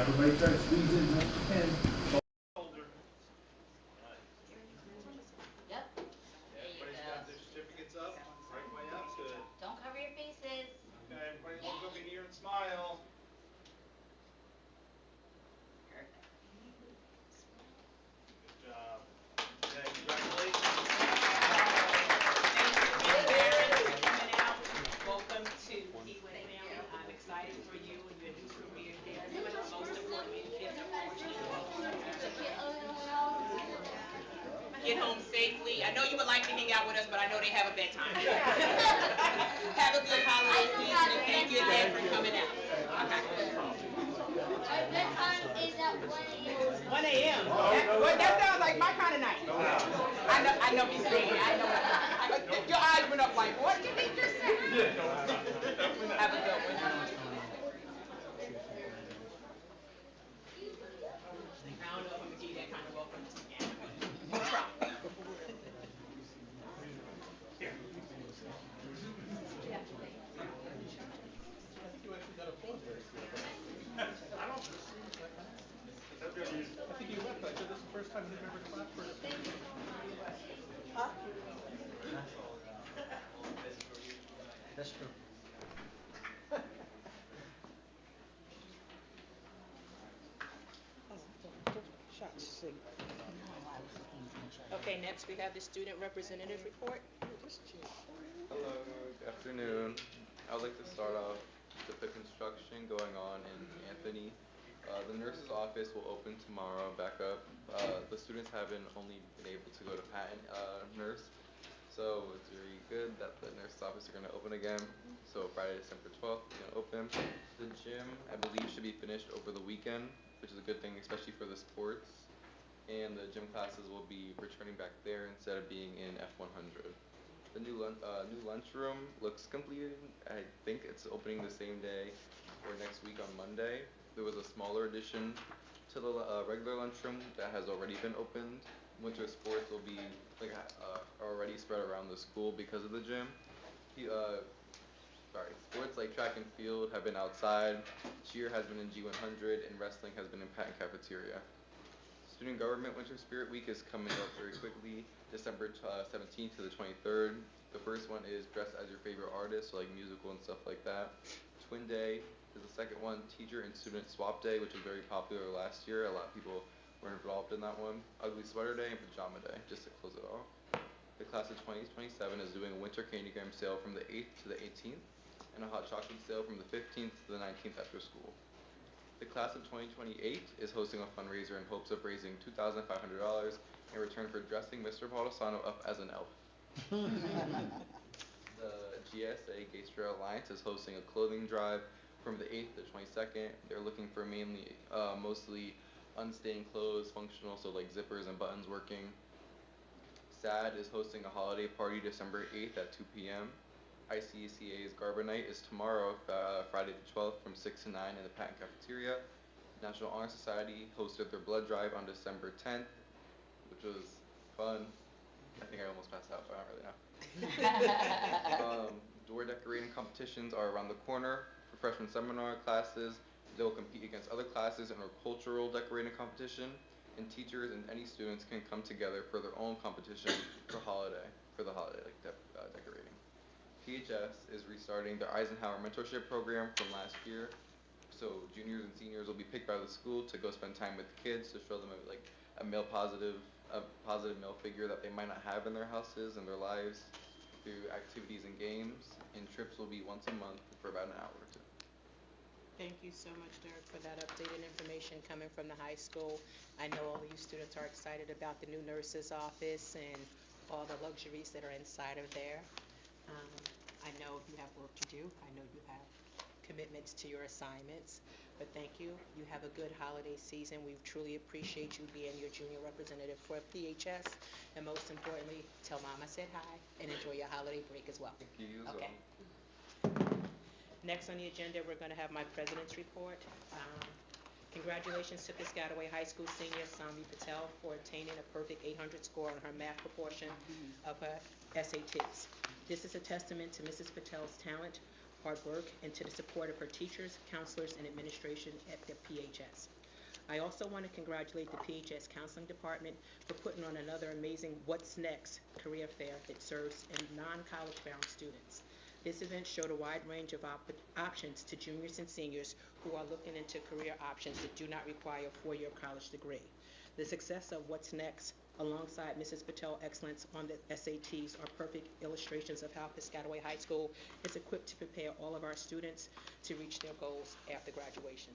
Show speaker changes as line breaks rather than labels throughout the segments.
Everybody try to squeeze in as much as you can.
Yep.
Everybody's got their certificates up, right way up, good.
Don't cover your faces.
Okay, everybody look over here and smile.
Perfect.
Good job. Okay, congratulations.
Coming out. Welcome to Keywood family. I'm excited for you and your new career here. But most importantly, the kids are fortunate. Get home safely. I know you would like to hang out with us, but I know they have a bedtime. Have a good holiday season, and thank you again for coming out. Okay.
Our bedtime is at 1 a.m.
1 a.m. That sounds like my kind of night. I know Miss Green. I know. Your eyes went up like, what did he just say? Have a good one. I don't know if I'm gonna give you that kind of welcome again. We'll try.
I think you left. I said this is the first time you've ever clapped for it.
That's true.
Okay, next we have the student representative report.
Hello, good afternoon. I would like to start off with the construction going on in Anthony. The nurse's office will open tomorrow back up. The students haven't only been able to go to patent nurse, so it's very good that the nurse's office are going to open again. So Friday, December 12th, is going to open. The gym, I believe, should be finished over the weekend, which is a good thing, especially for the sports. And the gym classes will be returning back there instead of being in F100. The new lunchroom looks completed. I think it's opening the same day or next week on Monday. There was a smaller addition to the regular lunchroom that has already been opened. Winter sports will be like already spread around the school because of the gym. Sports like track and field have been outside. Cheer has been in G100, and wrestling has been in Patton Cafeteria. Student Government Winter Spirit Week is coming up very quickly, December 17th to the 23rd. The first one is Dress as Your Favorite Artist, so like musical and stuff like that. Twin Day is the second one, Teacher and Student Swap Day, which was very popular last year. A lot of people were involved in that one. Ugly Sweater Day and Pajama Day, just to close it off. The class of 2027 is doing a winter candygram sale from the 8th to the 18th, and a hot chocolate sale from the 15th to the 19th after school. The class of 2028 is hosting a fundraiser in hopes of raising $2,500 in return for dressing Mr. Baldessano up as an elf. The GSA Gay Straight Alliance is hosting a clothing drive from the 8th to the 22nd. They're looking for mostly unstained clothes, functional, so like zippers and buttons working. SAD is hosting a holiday party December 8th at 2 p.m. ICCA's Garber Night is tomorrow, Friday the 12th from 6 to 9 in the Patton Cafeteria. National Honor Society hosted their blood drive on December 10th, which was fun. I think I almost passed out, but I don't really know. Door decorating competitions are around the corner. For freshman seminar classes, they will compete against other classes in a cultural decorating competition, and teachers and any students can come together for their own competition for the holiday, decorating. PHS is restarting their Eisenhower mentorship program from last year. So juniors and seniors will be picked by the school to go spend time with kids to show them a positive male figure that they might not have in their houses and their lives through activities and games. And trips will be once a month for about an hour or two.
Thank you so much, Derek, for that updated information coming from the high school. I know all of you students are excited about the new nurse's office and all the luxuries that are inside of there. I know you have work to do. I know you have commitments to your assignments, but thank you. You have a good holiday season. We truly appreciate you being your junior representative for PHS, and most importantly, tell Mom I said hi and enjoy your holiday break as well.
Thank you.
Okay. Next on the agenda, we're going to have my president's report. Congratulations to Piscataway High School senior Samvi Patel for attaining a perfect 800 score on her math proportion of her SATs. This is a testament to Mrs. Patel's talent, hard work and to the support of her teachers, counselors, and administration at the PHS. I also want to congratulate the PHS Counseling Department for putting on another amazing What's Next career fair that serves non-college bound students. This event showed a wide range of options to juniors and seniors who are looking into career options that do not require a four-year college degree. The success of What's Next, alongside Mrs. Patel's excellence on the SATs, are perfect illustrations of how Piscataway High School is equipped to prepare all of our students to reach their goals after graduation.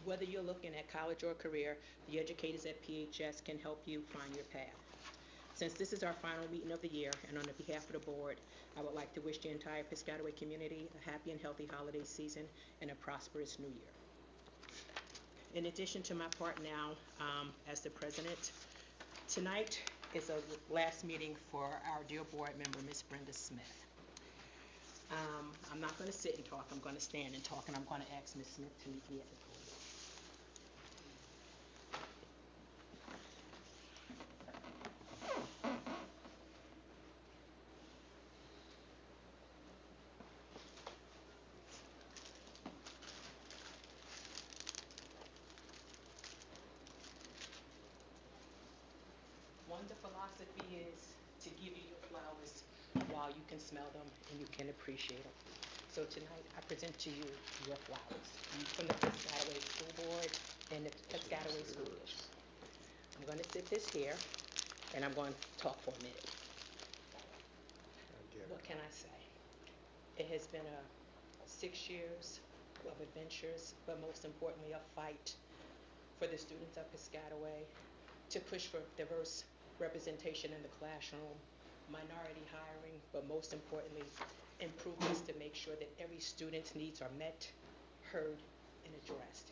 Whether you're looking at college or career, the educators at PHS can help you find your path. Since this is our final meeting of the year, and on behalf of the board, I would like to wish the entire Piscataway community a happy and healthy holiday season and a prosperous new year. In addition to my part now as the president, tonight is a last meeting for our dear board member, Ms. Brenda Smith. I'm not going to sit and talk, I'm going to stand and talk, and I'm going to ask Ms. Smith to meet me at the podium. The philosophy is to give you your flowers while you can smell them and you can appreciate them. So tonight I present to you your flowers from the Piscataway School Board and the Piscataway School District. I'm going to sit this here and I'm going to talk for a minute. What can I say? It has been 6 years of adventures, but most importantly a fight for the students of Piscataway to push for diverse representation in the classroom, minority hiring, but most importantly, improvements to make sure that every student's needs are met, heard, and addressed.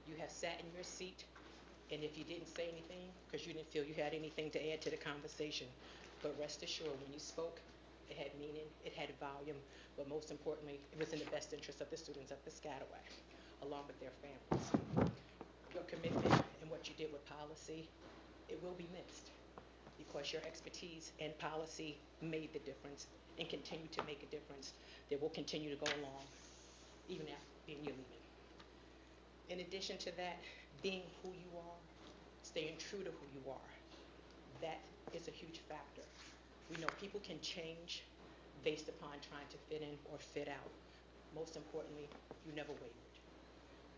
You have sat in your seat, and if you didn't say anything, because you didn't feel you had anything to add to the conversation, but rest assured, when you spoke, it had meaning, it had volume, but most importantly, it was in the best interest of the students of Piscataway, along with their families. Your commitment and what you did with policy, it will be missed because your expertise and policy made the difference and continue to make a difference that will continue to go along even after you're leaving. In addition to that, being who you are, staying true to who you are, that is a huge factor. We know people can change based upon trying to fit in or fit out. Most importantly, you never wavered.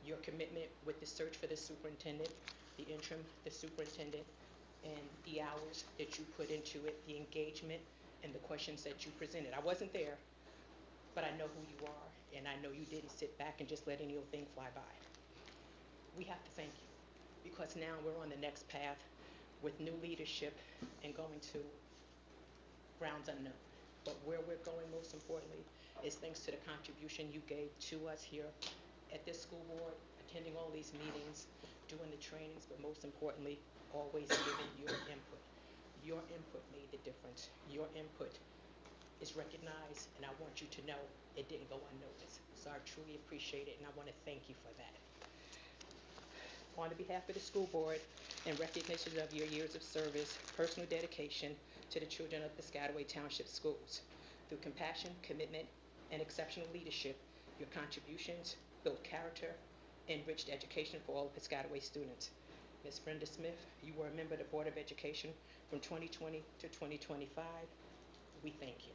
Your commitment with the search for the superintendent, the interim, the superintendent, and the hours that you put into it, the engagement, and the questions that you presented. I wasn't there, but I know who you are, and I know you didn't sit back and just let any old thing fly by. We have to thank you, because now we're on the next path with new leadership and going to grounds unknown. But where we're going, most importantly, is thanks to the contribution you gave to us here at this school board, attending all these meetings, doing the trainings, but most importantly, always giving your input. Your input made the difference. Your input is recognized, and I want you to know it didn't go unnoticed. So I truly appreciate it, and I want to thank you for that. On behalf of the school board, in recognition of your years of service, personal dedication to the children of Piscataway Township Schools, through compassion, commitment, and exceptional leadership, your contributions built character, enriched education for all Piscataway students. Ms. Brenda Smith, you were a member of the Board of Education from 2020 to 2025. We thank you.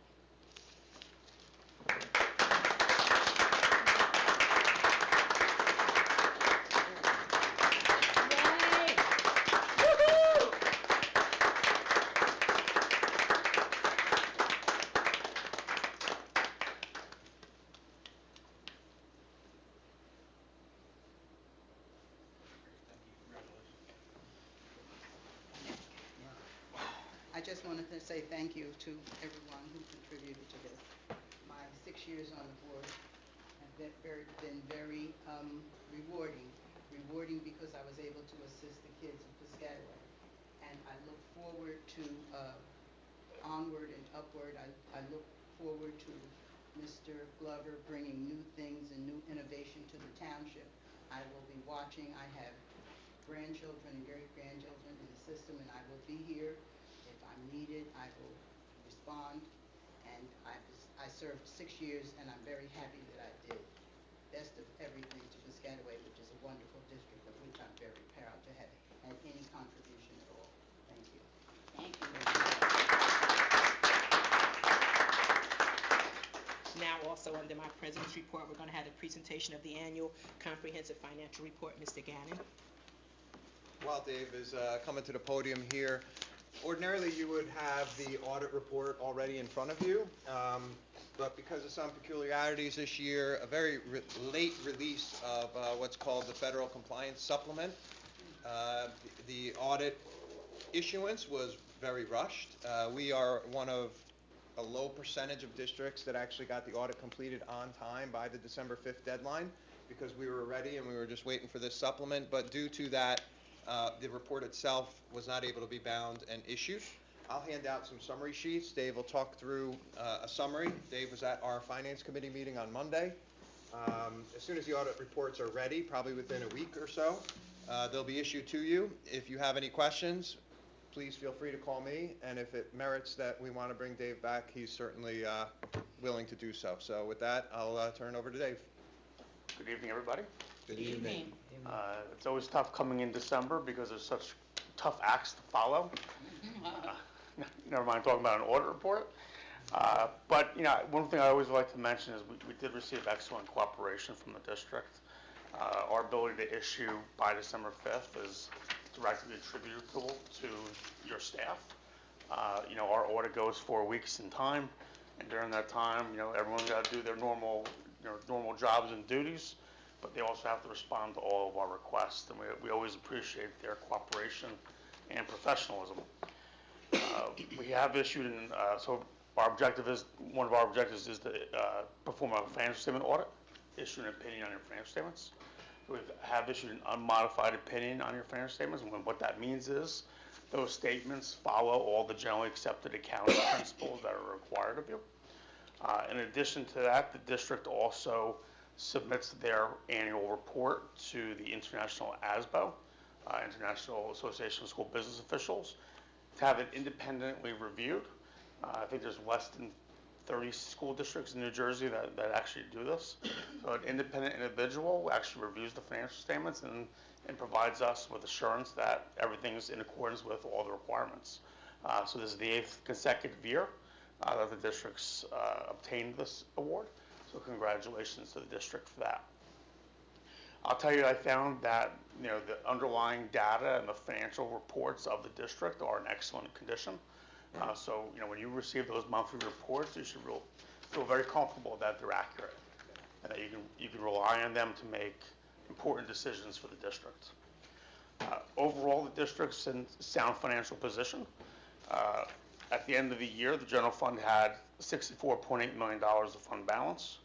I just wanted to say thank you to everyone who contributed to this. My 6 years on the board have been very rewarding. Rewarding because I was able to assist the kids of Piscataway. And I look forward to onward and upward. I look forward to Mr. Glover bringing new things and new innovation to the township. I will be watching. I have grandchildren and great-grandchildren in the system, and I will be here. If I'm needed, I will respond, and I served 6 years, and I'm very happy that I did. Best of everything to Piscataway, which is a wonderful district of which I'm very proud to have had any contribution at all. Thank you.
Thank you.
Now, also under my president's report, we're going to have a presentation of the annual comprehensive financial report. Mr. Gannon.
While Dave is coming to the podium here, ordinarily you would have the audit report already in front of you, but because of some peculiarities this year, a very late release of what's called the Federal Compliance Supplement. The audit issuance was very rushed. We are one of a low percentage of districts that actually got the audit completed on time by the December 5th deadline, because we were ready and we were just waiting for this supplement, but due to that, the report itself was not able to be bound and issued. I'll hand out some summary sheets. Dave will talk through a summary. Dave was at our Finance Committee meeting on Monday. As soon as the audit reports are ready, probably within a week or so, they'll be issued to you. If you have any questions, please feel free to call me, and if it merits that we want to bring Dave back, he's certainly willing to do so. So with that, I'll turn it over to Dave.
Good evening, everybody.
Good evening.
It's always tough coming in December because there's such tough acts to follow. Never mind talking about an audit report. But, you know, one thing I always like to mention is we did receive excellent cooperation from the district. Our ability to issue by December 5th is directly attributable to your staff. You know, our audit goes 4 weeks in time, and during that time, you know, everyone's got to do their normal jobs and duties, but they also have to respond to all of our requests, and we always appreciate their cooperation and professionalism. We have issued, so one of our objectives is to perform a financial statement audit, issue an opinion on your financial statements. We have issued an unmodified opinion on your financial statements, and what that means is those statements follow all the generally accepted accounting principles that are required of you. In addition to that, the district also submits their annual report to the International ASBO, International Association of School Business Officials, to have it independently reviewed. I think there's less than 30 school districts in New Jersey that actually do this. So an independent individual actually reviews the financial statements and provides us with assurance that everything is in accordance with all the requirements. So this is the 8th consecutive year that the district's obtained this award. So congratulations to the district for that. I'll tell you, I found that, you know, the underlying data and the financial reports of the district are in excellent condition. So, you know, when you receive those monthly reports, you should feel very comfortable that they're accurate and that you can rely on them to make important decisions for the district. Overall, the district's in sound financial position. At the end of the year, the general fund had $64.8 million of fund balance,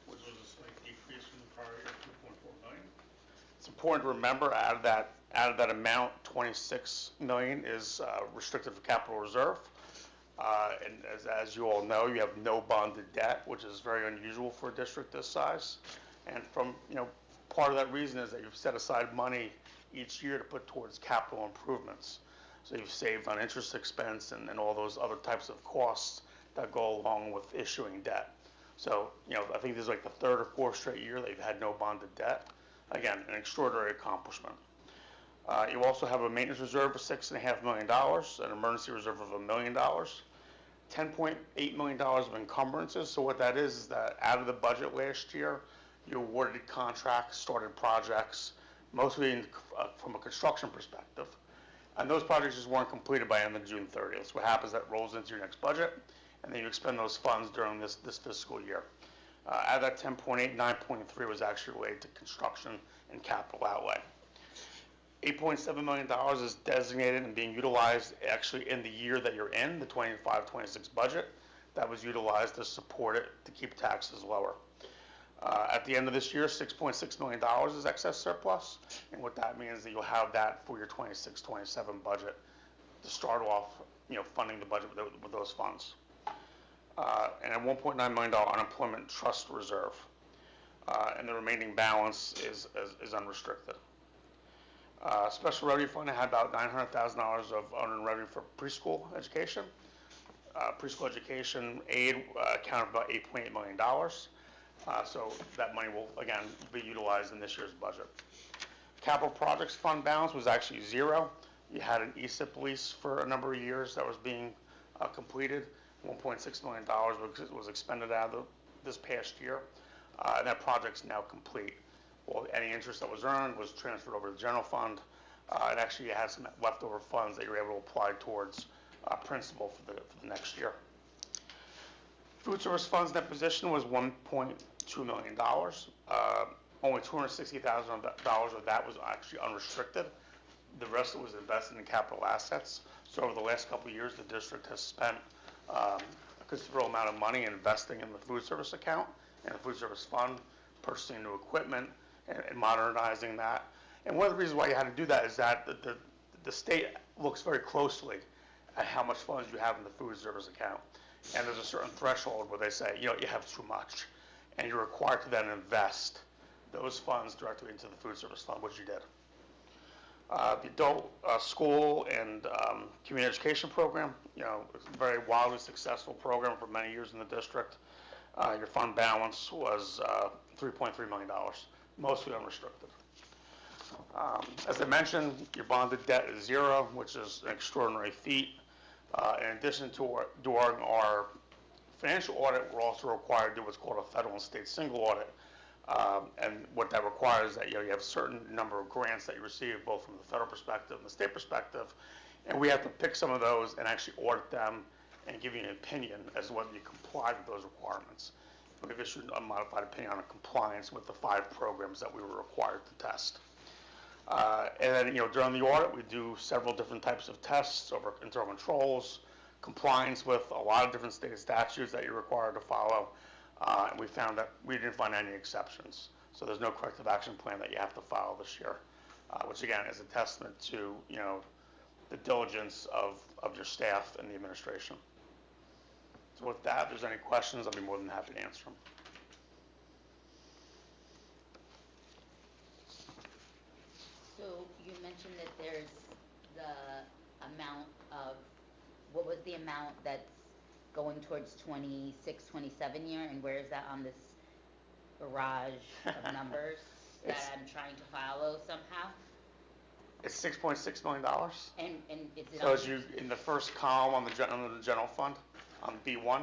which was a slight decrease from the prior year, $2.4 million. It's important to remember, out of that amount, $26 million is restricted for capital reserve. And as you all know, you have no bonded debt, which is very unusual for a district this size. And part of that reason is that you've set aside money each year to put towards capital improvements. So you've saved on interest expense and all those other types of costs that go along with issuing debt. So, I think this is like the third or fourth straight year that you've had no bonded debt. Again, an extraordinary accomplishment. You also have a maintenance reserve of $6.5 million, an emergency reserve of $1 million, $10.8 million of encumbrances. So what that is that out of the budget last year, you awarded contracts, started projects, mostly from a construction perspective. And those projects just weren't completed by end of June 30th. So what happens, that rolls into your next budget, and then you expend those funds during this fiscal year. Out of that 10.8, 9.3 was actually related to construction and capital outlay. $8.7 million is designated and being utilized actually in the year that you're in, the 25-26 budget. That was utilized to support it, to keep taxes lower. At the end of this year, $6.6 million is excess surplus, and what that means is that you'll have that for your 26-27 budget to start off, funding the budget with those funds. And a $1.9 million unemployment trust reserve, and the remaining balance is unrestricted. Special revenue fund had about $900,000 of unearned revenue for preschool education. preschool education aid accounted for about $8.8 million. So that money will, again, be utilized in this year's budget. Capital projects fund balance was actually zero. You had an ESIP lease for a number of years that was being completed. $1.6 million was expended out of this past year. And that project's now complete. Well, any interest that was earned was transferred over to the general fund. And actually, you had some leftover funds that you were able to apply towards principal for the next year. Food service funds net position was $1.2 million. Only $260,000 of that was actually unrestricted. The rest of it was invested in capital assets. So over the last couple of years, the district has spent a considerable amount of money investing in the food service account and the food service fund, purchasing new equipment and modernizing that. And one of the reasons why you had to do that is that the state looks very closely at how much funds you have in the food service account. And there's a certain threshold where they say, you have too much. And you're required to then invest those funds directly into the food service fund, which you did. The adult school and community education program, it's a very wildly successful program for many years in the district. Your fund balance was $3.3 million, mostly unrestricted. As I mentioned, your bonded debt is zero, which is an extraordinary feat. In addition to doing our financial audit, we're also required to do what's called a federal and state single audit. And what that requires is that you have a certain number of grants that you receive, both from the federal perspective and the state perspective, and we have to pick some of those and actually audit them and give you an opinion as to whether you comply with those requirements. We've issued an unmodified opinion on compliance with the 5 programs that we were required to test. And then, during the audit, we do several different types of tests over internal controls, compliance with a lot of different state statutes that you're required to follow. And we found that we didn't find any exceptions. So there's no corrective action plan that you have to follow this year, which again is a testament to, the diligence of your staff and the administration. So with that, if there's any questions, I'll be more than happy to answer them.
So you mentioned that there's the amount of, what was the amount that's going towards 26, 27 year, and where is that on this barrage of numbers that I'm trying to follow somehow?
It's $6.6 million.
And is it
So
on?
as you, in the first column on the general fund, on B1,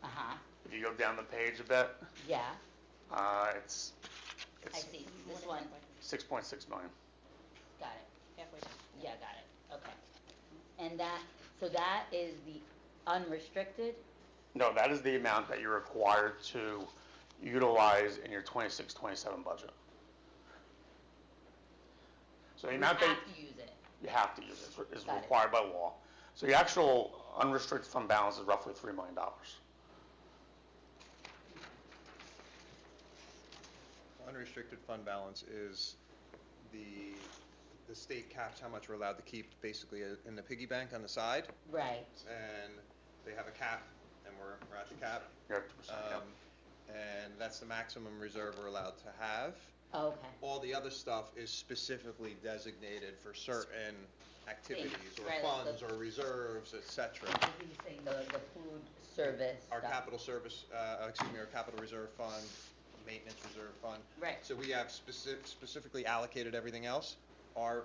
Uh-huh,
if you go down the page a bit,
yeah,
it's
I see, this one,
6.6 million.
got it,
Halfway down.
yeah, got it, okay. And so that is the unrestricted?
No, that is the amount that you're required to utilize in your 26-27 budget. So the
You
amount
have
that
to use it,
you have to use it is
Got it.
required by law. So the actual unrestricted fund balance is roughly $3 million.
Unrestricted fund balance is the state caps how much we're allowed to keep basically in the piggy bank on the side,
right,
and they have a cap, and we're at the cap.
You're at 2%, yeah.
And that's the maximum reserve we're allowed to have.
okay,
All the other stuff is specifically designated for certain activities or
right,
funds or reserves, et cetera.
I think you're saying the food service
Our
stuff.
capital service, our capital reserve fund, maintenance reserve fund.
Right.
So we have specifically allocated everything else. Our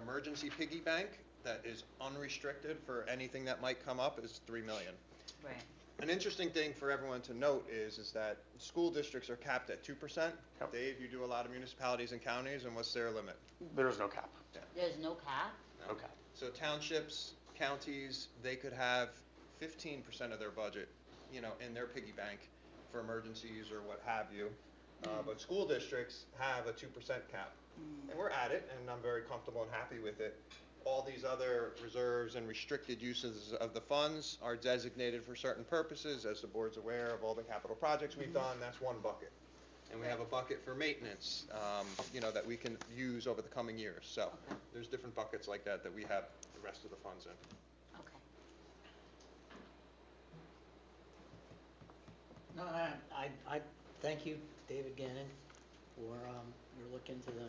emergency piggy bank that is unrestricted for anything that might come up is $3 million.
Right,
An interesting thing for everyone to note is that school districts are capped at 2%.
Yep.
Dave, you do a lot of municipalities and counties, and what's their limit?
There is no cap.
there's no cap?
No cap.
So townships, counties, they could have 15% of their budget, in their piggy bank for emergencies or what have you. But school districts have a 2% cap. And we're at it, and I'm very comfortable and happy with it. All these other reserves and restricted uses of the funds are designated for certain purposes. As the board's aware of all the capital projects we've done, that's one bucket. And we have a bucket for maintenance, that we can use over the coming years. So there's different buckets like that we have the rest of the funds in.
Okay.
No, I thank you, David Gannon, for your look into the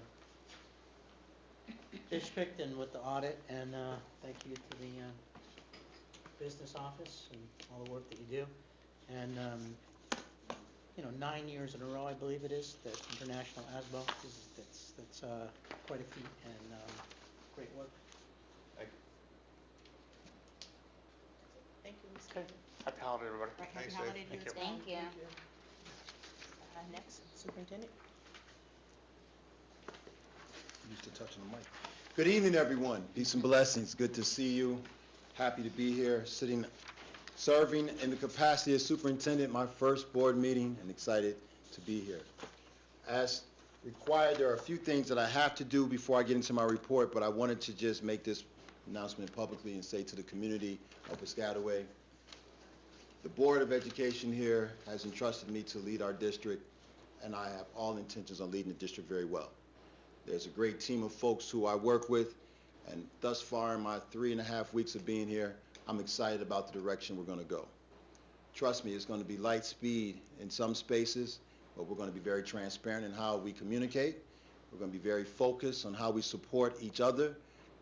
district and with the audit, and thank you to the business office and all the work that you do. And, 9 years in a row, I believe it is, that International ASBO, that's quite a feat and great work.
Thank you, Ms.
Okay. Happy holiday, everybody.
Right, happy
Thanks,
holiday to
Dave.
you as
Thank
well.
you.
Next, Superintendent.
Used to touching the mic. Good evening, everyone. Peace and blessings. Good to see you. Happy to be here, serving in the capacity of superintendent, my first board meeting, and excited to be here. As required, there are a few things that I have to do before I get into my report, but I wanted to just make this announcement publicly and say to the community of Piscataway, the Board of Education here has entrusted me to lead our district, and I have all intentions on leading the district very well. There's a great team of folks who I work with, and thus far in my 3.5 weeks of being here, I'm excited about the direction we're going to go. Trust me, it's going to be light speed in some spaces, but we're going to be very transparent in how we communicate. We're going to be very focused on how we support each other,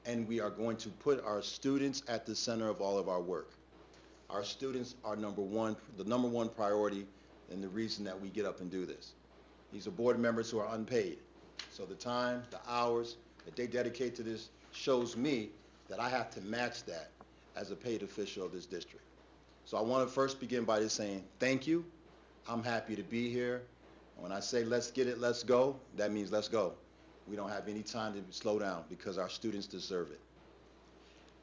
and we are going to put our students at the center of all of our work. Our students are the number one priority, and the reason that we get up and do this. These are board members who are unpaid. So the time, the hours that they dedicate to this shows me that I have to match that as a paid official of this district. So I want to first begin by just saying thank you. I'm happy to be here. When I say let's get it, let's go, that means let's go. We don't have any time to slow down because our students deserve it.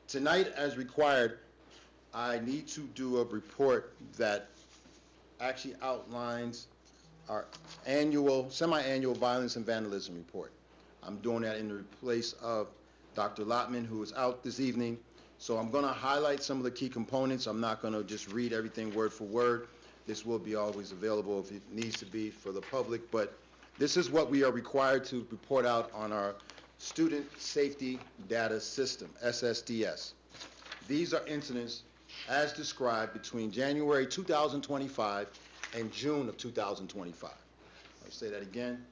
Tonight, as required, I need to do a report that actually outlines our semi-annual violence and vandalism report. I'm doing that in the place of Dr. Lotman, who is out this evening. So I'm going to highlight some of the key components. I'm not going to just read everything word for word. This will be always available if it needs to be for the public, but this is what we are required to report out on our Student Safety Data System, SSDS. These are incidents as described between January 2025 and June of 2025. I'll say that again.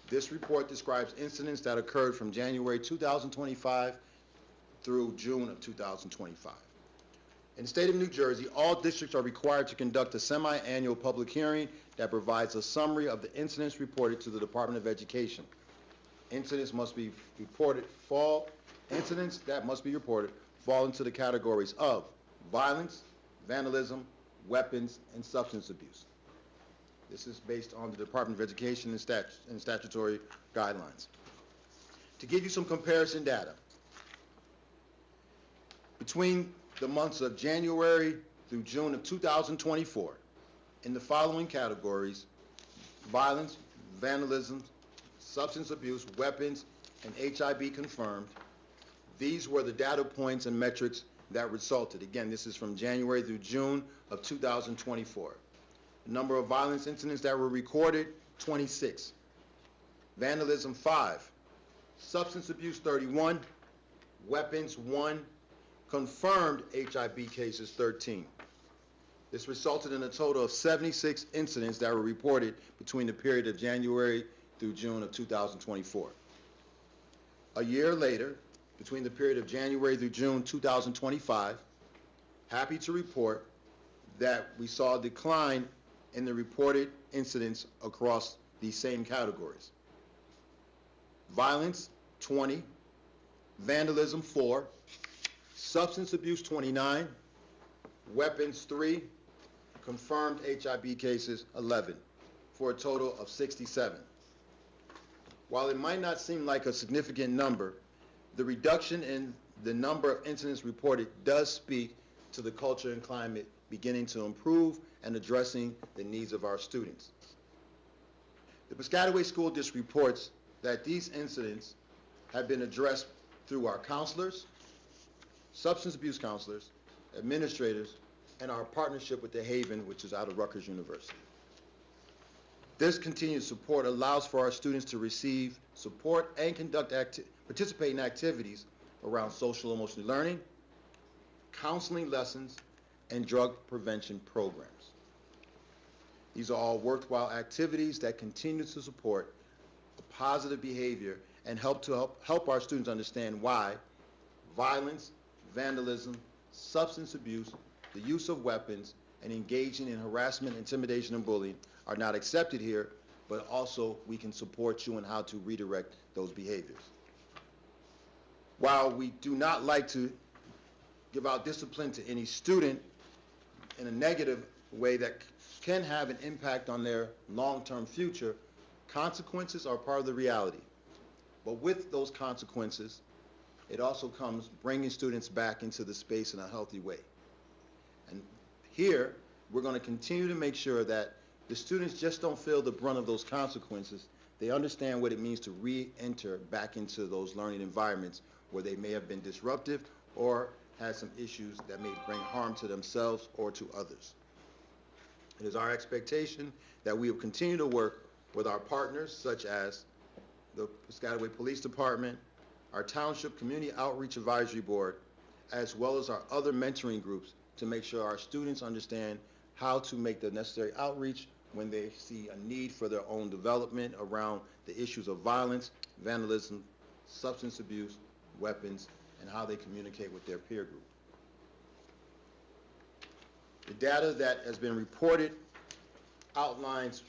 This report describes incidents that occurred from January 2025 through June of 2025. In the state of New Jersey, all districts are required to conduct a semi-annual public hearing that provides a summary of the incidents reported to the Department of Education. Incidents that must be reported fall into the categories of violence, vandalism, weapons, and substance abuse. This is based on the Department of Education and statutory guidelines. To give you some comparison data, between the months of January through June of 2024, in the following categories: violence, vandalism, substance abuse, weapons, and HIB confirmed, these were the data points and metrics that resulted. Again, this is from January through June of 2024. The number of violence incidents that were recorded, 26. Vandalism, 5. Substance abuse, 31. Weapons, 1. Confirmed HIB cases, 13. This resulted in a total of 76 incidents that were reported between the period of January through June of 2024. A year later, between the period of January through June 2025, happy to report that we saw a decline in the reported incidents across these same categories. Violence, 20. Vandalism, 4. Substance abuse, 29. Weapons, 3. Confirmed HIB cases, 11, for a total of 67. While it might not seem like a significant number, the reduction in the number of incidents reported does speak to the culture and climate beginning to improve and addressing the needs of our students. The Piscataway School District reports that these incidents have been addressed through our counselors, substance abuse counselors, administrators, and our partnership with the Haven, which is out of Rutgers University. This continued support allows for our students to receive support and participate in activities around social emotional learning, counseling lessons, and drug prevention programs. These are all worthwhile activities that continue to support a positive behavior and help our students understand why violence, vandalism, substance abuse, the use of weapons, and engaging in harassment, intimidation, and bullying are not accepted here, but also we can support you in how to redirect those behaviors. While we do not like to give out discipline to any student in a negative way that can have an impact on their long-term future, consequences are part of the reality. But with those consequences, it also comes bringing students back into the space in a healthy way. And here, we're going to continue to make sure that the students just don't feel the brunt of those consequences. They understand what it means to re-enter back into those learning environments where they may have been disruptive or had some issues that may bring harm to themselves or to others. It is our expectation that we will continue to work with our partners, such as the Piscataway Police Department, our Township Community Outreach Advisory Board, as well as our other mentoring groups, to make sure our students understand how to make the necessary outreach when they see a need for their own development around the issues of violence, vandalism, substance abuse, weapons, and how they communicate with their peer group. The data that has been reported outlines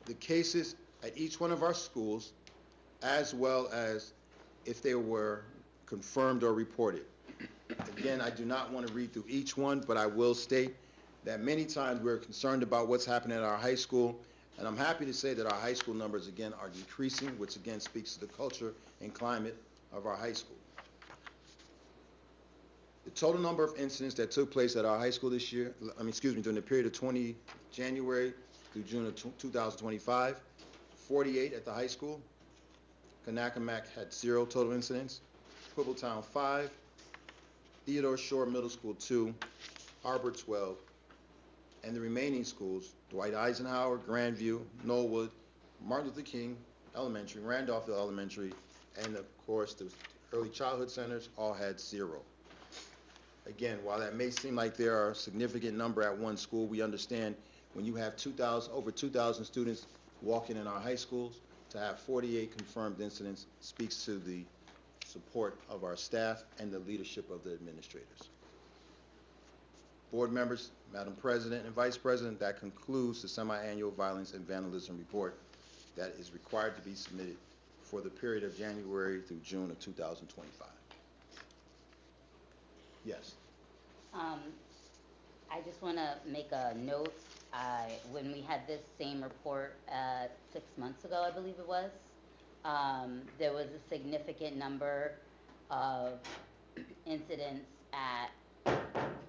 the cases at each one of our schools, as well as if they were confirmed or reported. Again, I do not want to read through each one, but I will state that many times we're concerned about what's happening at our high school, and I'm happy to say that our high school numbers, again, are decreasing, which again speaks to the culture and climate of our high school. The total number of incidents that took place at our high school this year, during the period of January through June of 2025, 48 at the high school. Kanakamak had 0 total incidents. Quibletown 5, Theodore Shore Middle School 2, Harbor 12, and the remaining schools, Dwight Eisenhower, Grandview, Knollwood, Martin Luther King Elementary, Randolphville Elementary, and of course the early childhood centers all had 0. Again, while that may seem like there are a significant number at one school, we understand when you have over 2,000 students walking in our high schools, to have 48 confirmed incidents speaks to the support of our staff and the leadership of the administrators. Board members, Madam President and Vice President, that concludes the semi-annual violence and vandalism report that is required to be submitted for the period of January through June of 2025. Yes.
I just want to make a note. When we had this same report 6 months ago, I believe it was, there was a significant number of incidents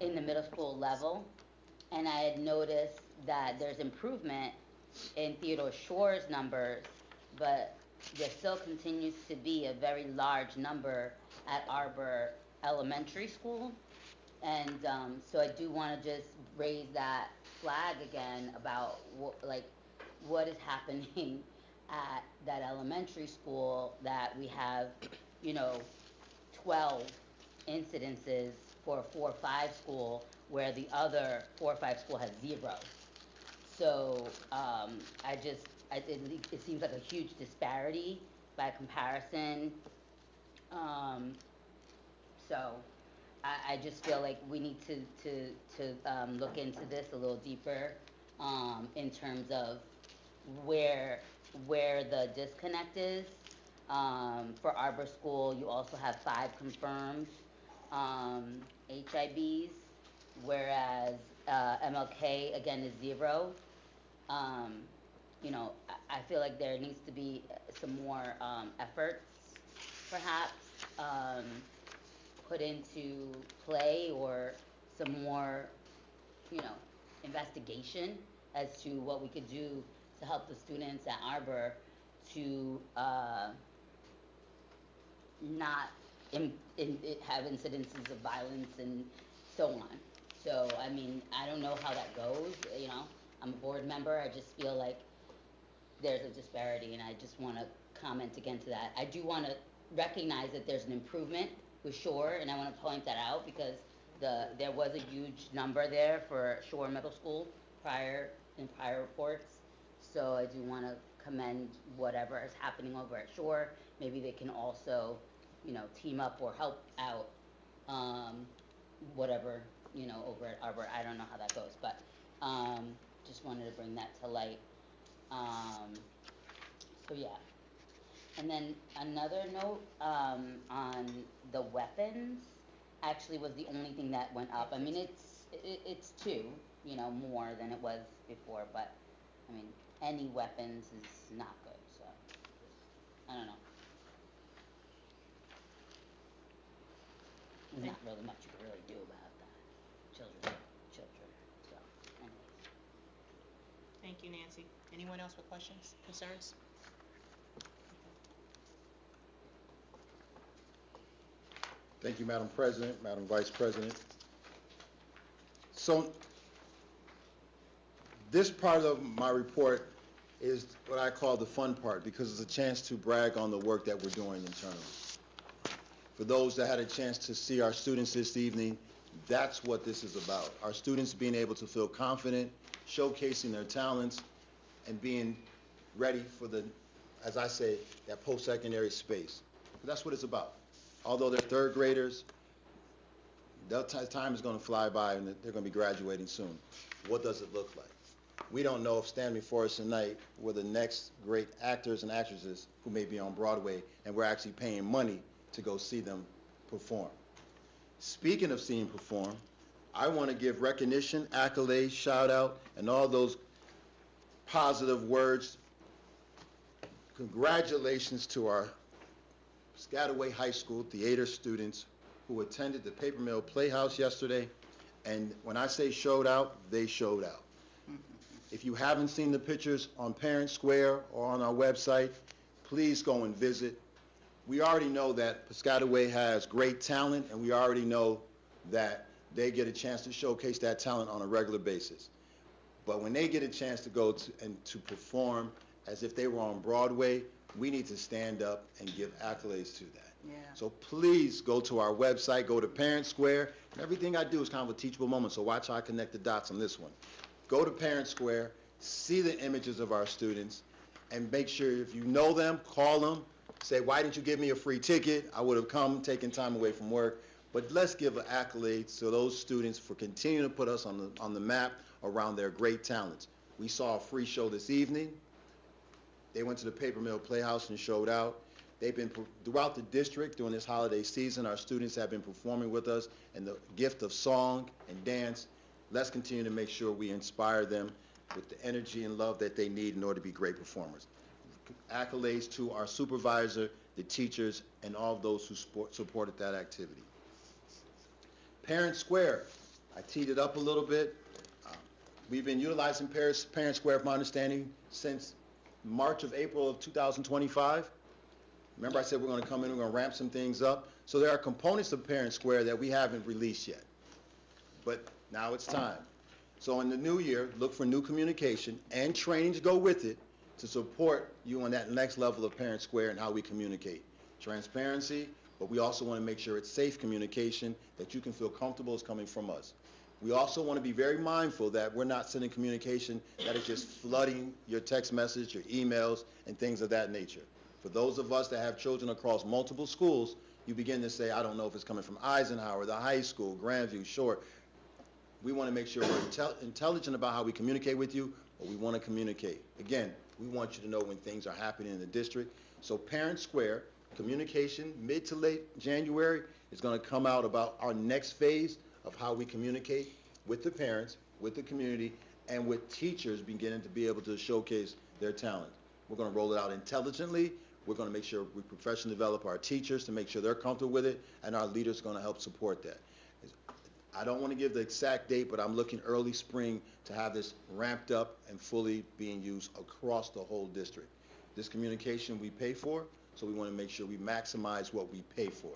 in the middle school level, and I had noticed that there's improvement in Theodore Shore's numbers, but there still continues to be a very large number at Arbor Elementary School. And so I do want to just raise that flag again about what is happening at that elementary school, that we have 12 incidences for a 4-5 school where the other 4-5 school has 0. So it seems like a huge disparity by comparison. So I just feel like we need to look into this a little deeper in terms of where the disconnect is. For Arbor School, you also have 5 confirmed HIBs, whereas MLK again is 0. I feel like there needs to be some more efforts, perhaps, put into play, or some more, investigation as to what we could do to help the students at Arbor to not have incidences of violence and so on. So, I don't know how that goes, I'm a board member, I just feel like there's a disparity, and I just want to comment again to that. I do want to recognize that there's an improvement with Shore, and I want to point that out because there was a huge number there for Shore Middle School in prior reports. So I do want to commend whatever is happening over at Shore. Maybe they can also, team up or help out whatever over at Arbor. I don't know how that goes, but, just wanted to bring that to light. So yeah. And then another note, on the weapons, actually was the only thing that went up. I mean, it's two, more than it was before, but, I mean, any weapons is not good, so, I don't know. There's not really much you can really do about that. Children, so anyways.
Thank you, Nancy. Anyone else with questions, concerns?
Thank you, Madam President, Madam Vice President. So, this part of my report is what I call the fun part, because it's a chance to brag on the work that we're doing internally. For those that had a chance to see our students this evening, that's what this is about. Our students being able to feel confident, showcasing their talents, and being ready for the, as I say, that post-secondary space. That's what it's about. Although they're third graders, that time is going to fly by and they're going to be graduating soon. What does it look like? We don't know if standing before us tonight were the next great actors and actresses who may be on Broadway, and we're actually paying money to go see them perform. Speaking of seeing perform, I want to give recognition, accolades, shout out, and all those positive words. Congratulations to our Piscataway High School theater students who attended the Paper Mill Playhouse yesterday, and when I say showed out, they showed out. If you haven't seen the pictures on Parent Square or on our website, please go and visit. We already know that Piscataway has great talent, and we already know that they get a chance to showcase that talent on a regular basis. But when they get a chance to go to perform as if they were on Broadway, we need to stand up and give accolades to that.
Yeah.
So please go to our website, go to Parent Square. And everything I do is kind of a teachable moment, so watch how I connect the dots on this one. Go to Parent Square, see the images of our students, and make sure if you know them, call them, say, why didn't you give me a free ticket? I would have come, taken time away from work. But let's give an accolade to those students for continuing to put us on the map around their great talents. We saw a free show this evening. They went to the Paper Mill Playhouse and showed out. They've been throughout the district during this holiday season. Our students have been performing with us in the gift of song and dance. Let's continue to make sure we inspire them with the energy and love that they need in order to be great performers. Accolades to our supervisor, the teachers, and all of those who supported that activity. Parent Square, I teed it up a little bit. We've been utilizing Parent Square, from my understanding, since March of April of 2025. Remember I said we're going to come in, we're going to ramp some things up. So there are components of Parent Square that we haven't released yet. But now it's time. So in the new year, look for new communication and training to go with it to support you on that next level of Parent Square and how we communicate. Transparency, but we also want to make sure it's safe communication that you can feel comfortable is coming from us. We also want to be very mindful that we're not sending communication that is just flooding your text message, your emails, and things of that nature. For those of us that have children across multiple schools, you begin to say, I don't know if it's coming from Eisenhower, the high school, Grandview, Short. We want to make sure we're intelligent about how we communicate with you, but we want to communicate. Again, we want you to know when things are happening in the district. So Parent Square, communication, mid to late January, is going to come out about our next phase of how we communicate with the parents, with the community, and with teachers beginning to be able to showcase their talent. We're going to roll it out intelligently. We're going to make sure we professionally develop our teachers to make sure they're comfortable with it, and our leaders are going to help support that. I don't want to give the exact date, but I'm looking early spring to have this ramped up and fully being used across the whole district. This communication we pay for, so we want to make sure we maximize what we pay for.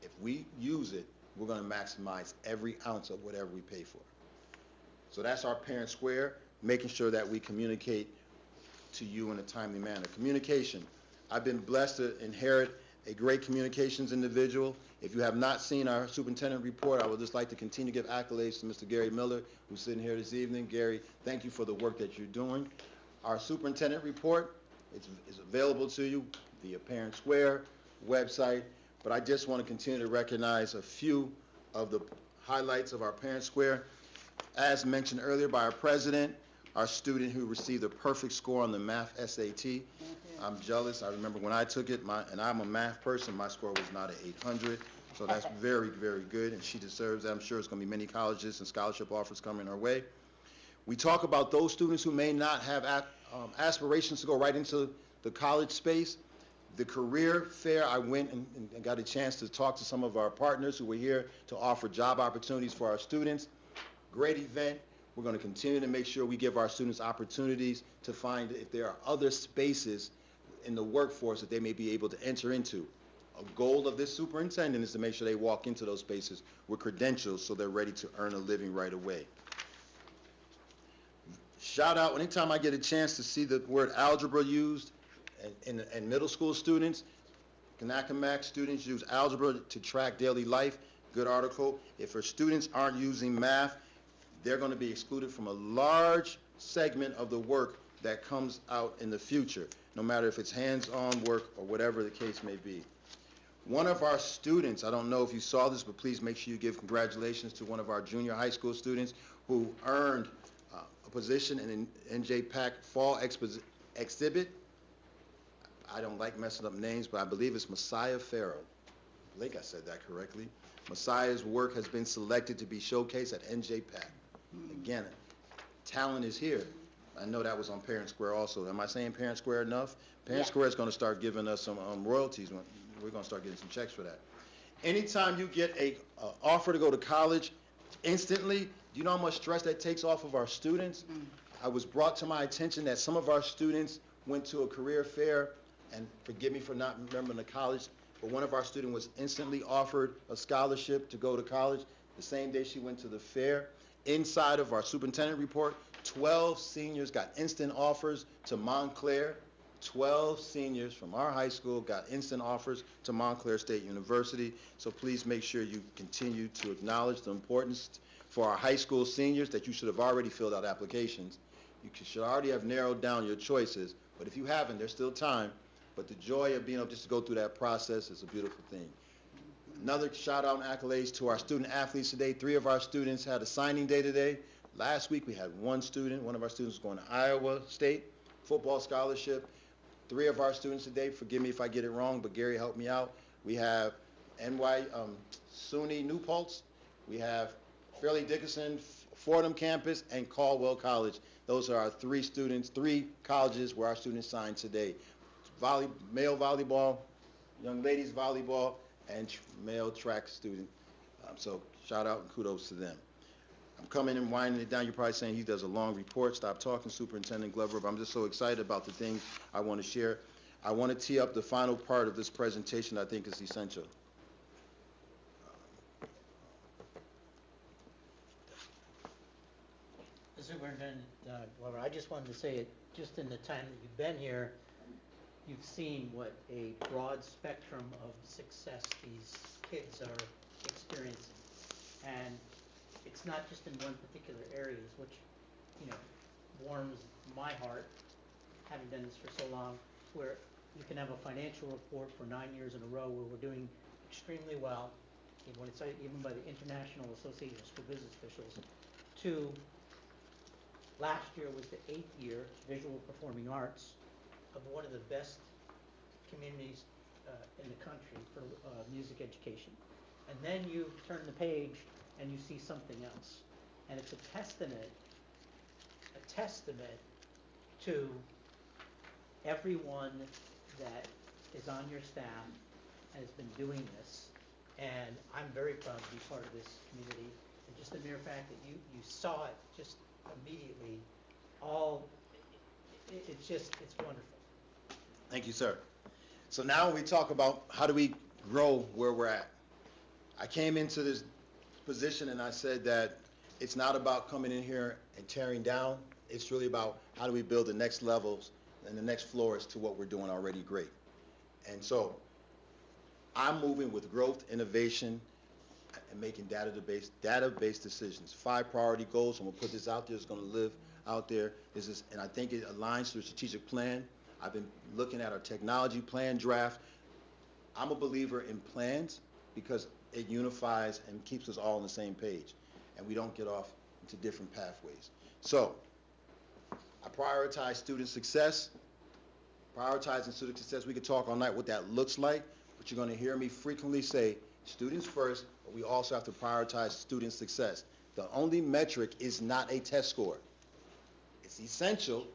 If we use it, we're going to maximize every ounce of whatever we pay for. So that's our Parent Square, making sure that we communicate to you in a timely manner. Communication. I've been blessed to inherit a great communications individual. If you have not seen our superintendent report, I would just like to continue to give accolades to Mr. Gary Miller, who's sitting here this evening. Gary, thank you for the work that you're doing. Our superintendent report is available to you via Parent Square website, but I just want to continue to recognize a few of the highlights of our Parent Square. As mentioned earlier by our president, our student who received a perfect score on the math SAT. I'm jealous. I remember when I took it, and I'm a math person, my score was not an 800. So that's very, very good, and she deserves that. I'm sure it's going to be many colleges and scholarship offers coming our way. We talk about those students who may not have aspirations to go right into the college space. The career fair, I went and got a chance to talk to some of our partners who were here to offer job opportunities for our students. Great event. We're going to continue to make sure we give our students opportunities to find if there are other spaces in the workforce that they may be able to enter into. A goal of this superintendent is to make sure they walk into those spaces with credentials so they're ready to earn a living right away. Shout out, anytime I get a chance to see the word algebra used in middle school students, Kanakamak students use algebra to track daily life. Good article. If our students aren't using math, they're going to be excluded from a large segment of the work that comes out in the future, no matter if it's hands-on work or whatever the case may be. One of our students, I don't know if you saw this, but please make sure you give congratulations to one of our junior high school students who earned a position in an NJPAC fall exhibit. I don't like messing up names, but I believe it's Messiah Farrow. I think I said that correctly. Messiah's work has been selected to be showcased at NJPAC. Again, talent is here. I know that was on Parent Square also. Am I saying Parent Square enough? Parent Square is going to start giving us some royalties. We're going to start getting some checks for that. Anytime you get a offer to go to college, instantly, do you know how much stress that takes off of our students? I was brought to my attention that some of our students went to a career fair, and forgive me for not remembering the college, but one of our students was instantly offered a scholarship to go to college the same day she went to the fair. Inside of our superintendent report, 12 seniors got instant offers to Montclair. 12 seniors from our high school got instant offers to Montclair State University. So please make sure you continue to acknowledge the importance for our high school seniors that you should have already filled out applications. You should already have narrowed down your choices, but if you haven't, there's still time. But the joy of being able just to go through that process is a beautiful thing. Another shout out and accolades to our student athletes today. 3 of our students had a signing day today. Last week we had one of our students was going to Iowa State, football scholarship. 3 of our students today, forgive me if I get it wrong, but Gary helped me out. We have SUNY New Paltz, we have Fairleigh Dickinson, Fordham campus, and Caldwell College. Those are our 3 colleges where our students signed today. Male volleyball, young ladies volleyball, and male track student. So shout out and kudos to them. I'm coming and winding it down. You're probably saying he does a long report. Stop talking, Superintendent Glover. But I'm just so excited about the things I want to share. I want to tee up the final part of this presentation I think is essential.
Superintendent Glover, I just wanted to say it, just in the time that you've been here, you've seen what a broad spectrum of success these kids are experiencing. And it's not just in one particular areas, which, warms my heart, having done this for so long, where you can have a financial report for 9 years in a row where we're doing extremely well, when it's even by the International Association of School Business Officials, to last year was the 8th year, visual performing arts, of one of the best communities in the country for music education. And then you turn the page and you see something else. And it's a testament to everyone that is on your staff and has been doing this. And I'm very proud to be part of this community. And just the mere fact that you saw it just immediately, it's wonderful.
Thank you, sir. So now we talk about how do we grow where we're at. I came into this position and I said that it's not about coming in here and tearing down. It's really about how do we build the next levels and the next floors to what we're doing already great. And so I'm moving with growth, innovation, and making data-based decisions. 5 priority goals, and we'll put this out there, it's going to live out there. And I think it aligns to the strategic plan. I've been looking at our technology plan draft. I'm a believer in plans because it unifies and keeps us all on the same page, and we don't get off into different pathways. So, I prioritize student success. Prioritizing student success, we could talk all night what that looks like, but you're going to hear me frequently say students first, but we also have to prioritize student success. The only metric is not a test score. It's essential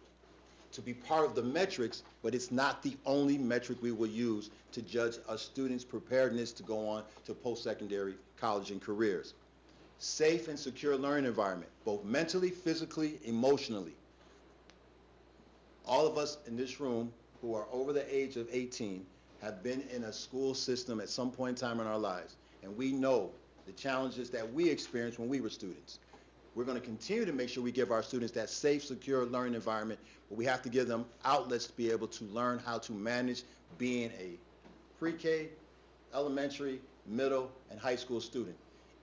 to be part of the metrics, but it's not the only metric we will use to judge a student's preparedness to go on to post-secondary college and careers. Safe and secure learning environment, both mentally, physically, emotionally. All of us in this room who are over the age of 18 have been in a school system at some point in time in our lives, and we know the challenges that we experienced when we were students. We're going to continue to make sure we give our students that safe, secure learning environment, but we have to give them outlets to be able to learn how to manage being a pre-K, elementary, middle, and high school student.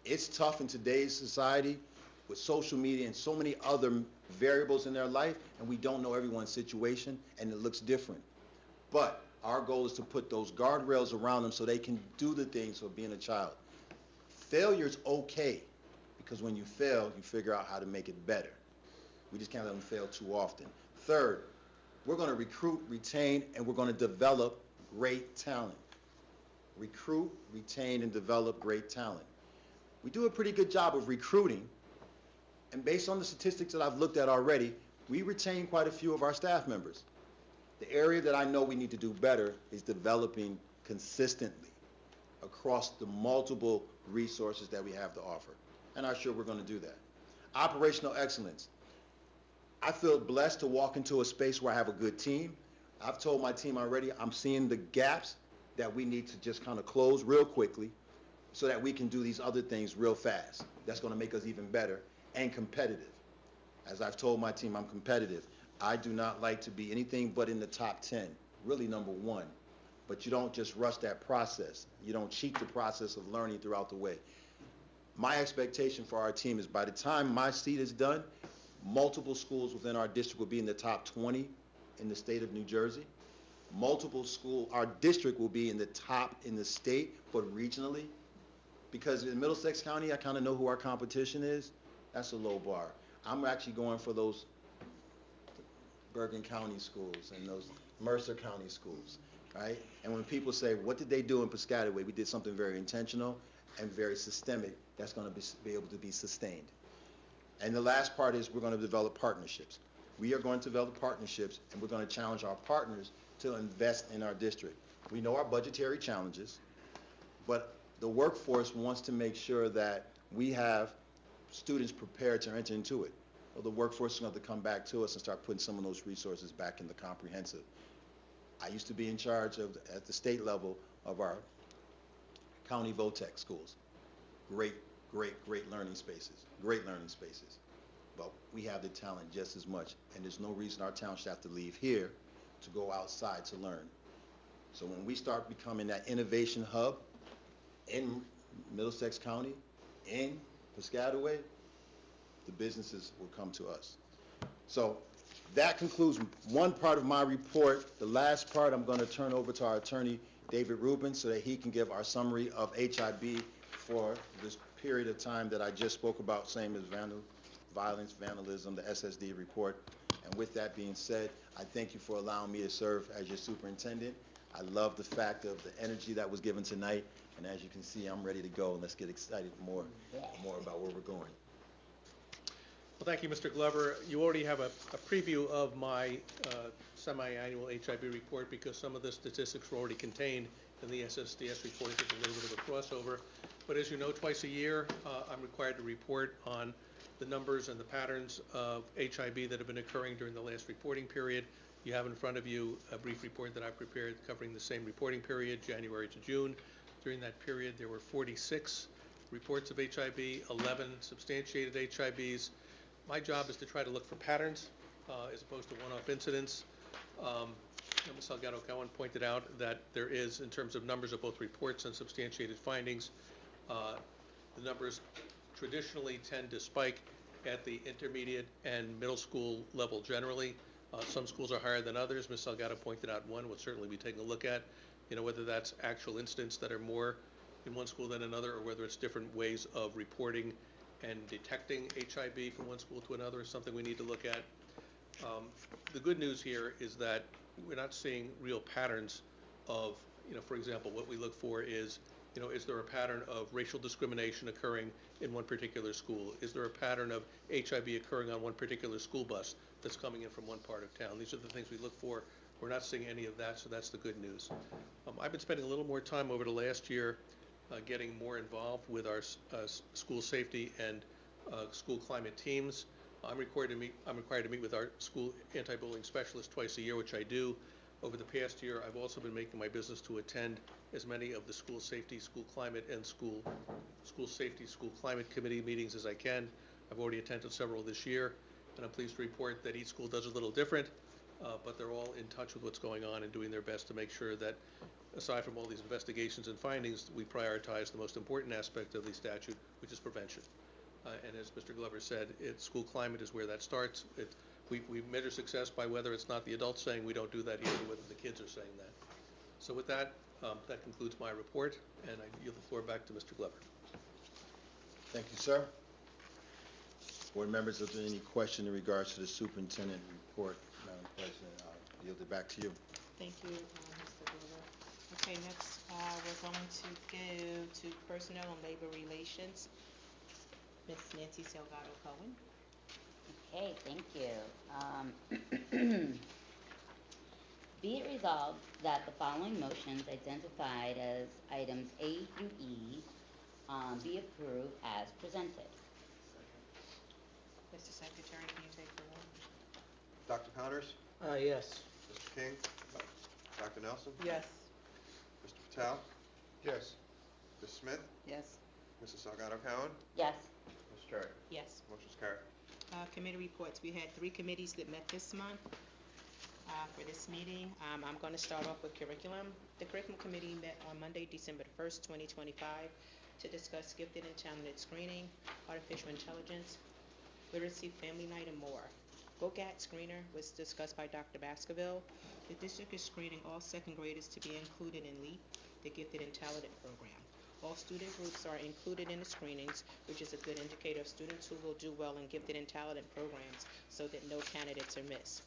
It's tough in today's society with social media and so many other variables in their life, and we don't know everyone's situation, and it looks different. But our goal is to put those guardrails around them so they can do the things of being a child. Failure's okay, because when you fail, you figure out how to make it better. We just can't let them fail too often. Third, we're going to recruit, retain, and we're going to develop great talent. Recruit, retain, and develop great talent. We do a pretty good job of recruiting, and based on the statistics that I've looked at already, we retain quite a few of our staff members. The area that I know we need to do better is developing consistently across the multiple resources that we have to offer. And I'm sure we're going to do that. Operational excellence. I feel blessed to walk into a space where I have a good team. I've told my team already I'm seeing the gaps that we need to just kind of close real quickly so that we can do these other things real fast. That's going to make us even better and competitive. As I've told my team, I'm competitive. I do not like to be anything but in the top 10, really number 1. But you don't just rush that process. You don't cheat the process of learning throughout the way. My expectation for our team is by the time my seat is done, multiple schools within our district will be in the top 20 in the state of New Jersey. Our district will be in the top in the state, but regionally. Because in Middlesex County, I kind of know who our competition is. That's a low bar. I'm actually going for those Bergen County schools and those Mercer County schools, right? And when people say, what did they do in Piscataway? We did something very intentional and very systemic that's going to be able to be sustained. And the last part is we're going to develop partnerships. We are going to develop partnerships, and we're going to challenge our partners to invest in our district. We know our budgetary challenges, but the workforce wants to make sure that we have students prepared to enter into it. Well, the workforce is going to have to come back to us and start putting some of those resources back in the comprehensive. I used to be in charge of, at the state level, of our county VOTEC schools. Great learning spaces, But we have the talent just as much, and there's no reason our talent should have to leave here to go outside to learn. So when we start becoming that innovation hub in Middlesex County, in Piscataway, the businesses will come to us. So that concludes one part of my report. The last part I'm going to turn over to our attorney, David Rubin, so that he can give our summary of HIB for this period of time that I just spoke about, same as violence, vandalism, the SSD report. And with that being said, I thank you for allowing me to serve as your superintendent. I love the fact of the energy that was given tonight, and as you can see, I'm ready to go, and let's get excited more about where we're going.
Well, thank you, Mr. Glover. You already have a preview of my semi-annual HIB report because some of the statistics were already contained in the SSDS report. There's a little bit of a crossover. But as you know, twice a year, I'm required to report on the numbers and the patterns of HIB that have been occurring during the last reporting period. You have in front of you a brief report that I prepared covering the same reporting period, January to June. During that period, there were 46 reports of HIB, 11 substantiated HIBs. My job is to try to look for patterns as opposed to one-off incidents. Ms. Salgado-Cowan pointed out that there is, in terms of numbers of both reports and substantiated findings, the numbers traditionally tend to spike at the intermediate and middle school level generally. Some schools are higher than others. Ms. Salgado pointed out one we'll certainly be taking a look at, whether that's actual incidents that are more in one school than another, or whether it's different ways of reporting and detecting HIB from one school to another is something we need to look at. The good news here is that we're not seeing real patterns of, for example, what we look for is, is there a pattern of racial discrimination occurring in one particular school? Is there a pattern of HIB occurring on one particular school bus that's coming in from one part of town? These are the things we look for. We're not seeing any of that, so that's the good news. I've been spending a little more time over the last year getting more involved with our school safety and school climate teams. I'm required to meet with our school anti-bullying specialist twice a year, which I do. Over the past year, I've also been making my business to attend as many of the school safety, school climate, and school safety, school climate committee meetings as I can. I've already attended several this year, and I'm pleased to report that each school does a little different, but they're all in touch with what's going on and doing their best to make sure that, aside from all these investigations and findings, we prioritize the most important aspect of the statute, which is prevention. And as Mr. Glover said, school climate is where that starts. We measure success by whether it's not the adults saying we don't do that here, but whether the kids are saying that. So with that, that concludes my report, and I yield the floor back to Mr. Glover.
Thank you, sir. Board members, is there any question in regards to the superintendent report? Madam President, I'll yield it back to you.
Thank you, Mr. Glover. Okay, next, we're going to go to Personnel and Labor Relations. Ms. Nancy Salgado Cohen.
Okay, thank you. Be it resolved that the following motions identified as items A through E be approved as presented.
Mr. Secretary, can you take the roll?
Dr. Connors?
Yes.
Mr. King? Dr. Nelson?
Yes.
Mr. Patel?
Yes.
Ms. Smith?
Yes.
Mrs. Salgado Cowan?
Yes.
Ms. Cherry?
Yes.
Motion's carried.
Committee reports. We had 3 committees that met this month for this meeting. I'm going to start off with curriculum. The curriculum committee met on Monday, December 1st, 2025 to discuss gifted and talented screening, artificial intelligence, literacy, family night, and more. GOGAT screener was discussed by Dr. Baskerville. The district is screening all second graders to be included in LEAP, the gifted and talented program. All student groups are included in the screenings, which is a good indicator of students who will do well in gifted and talented programs so that no candidates are missed.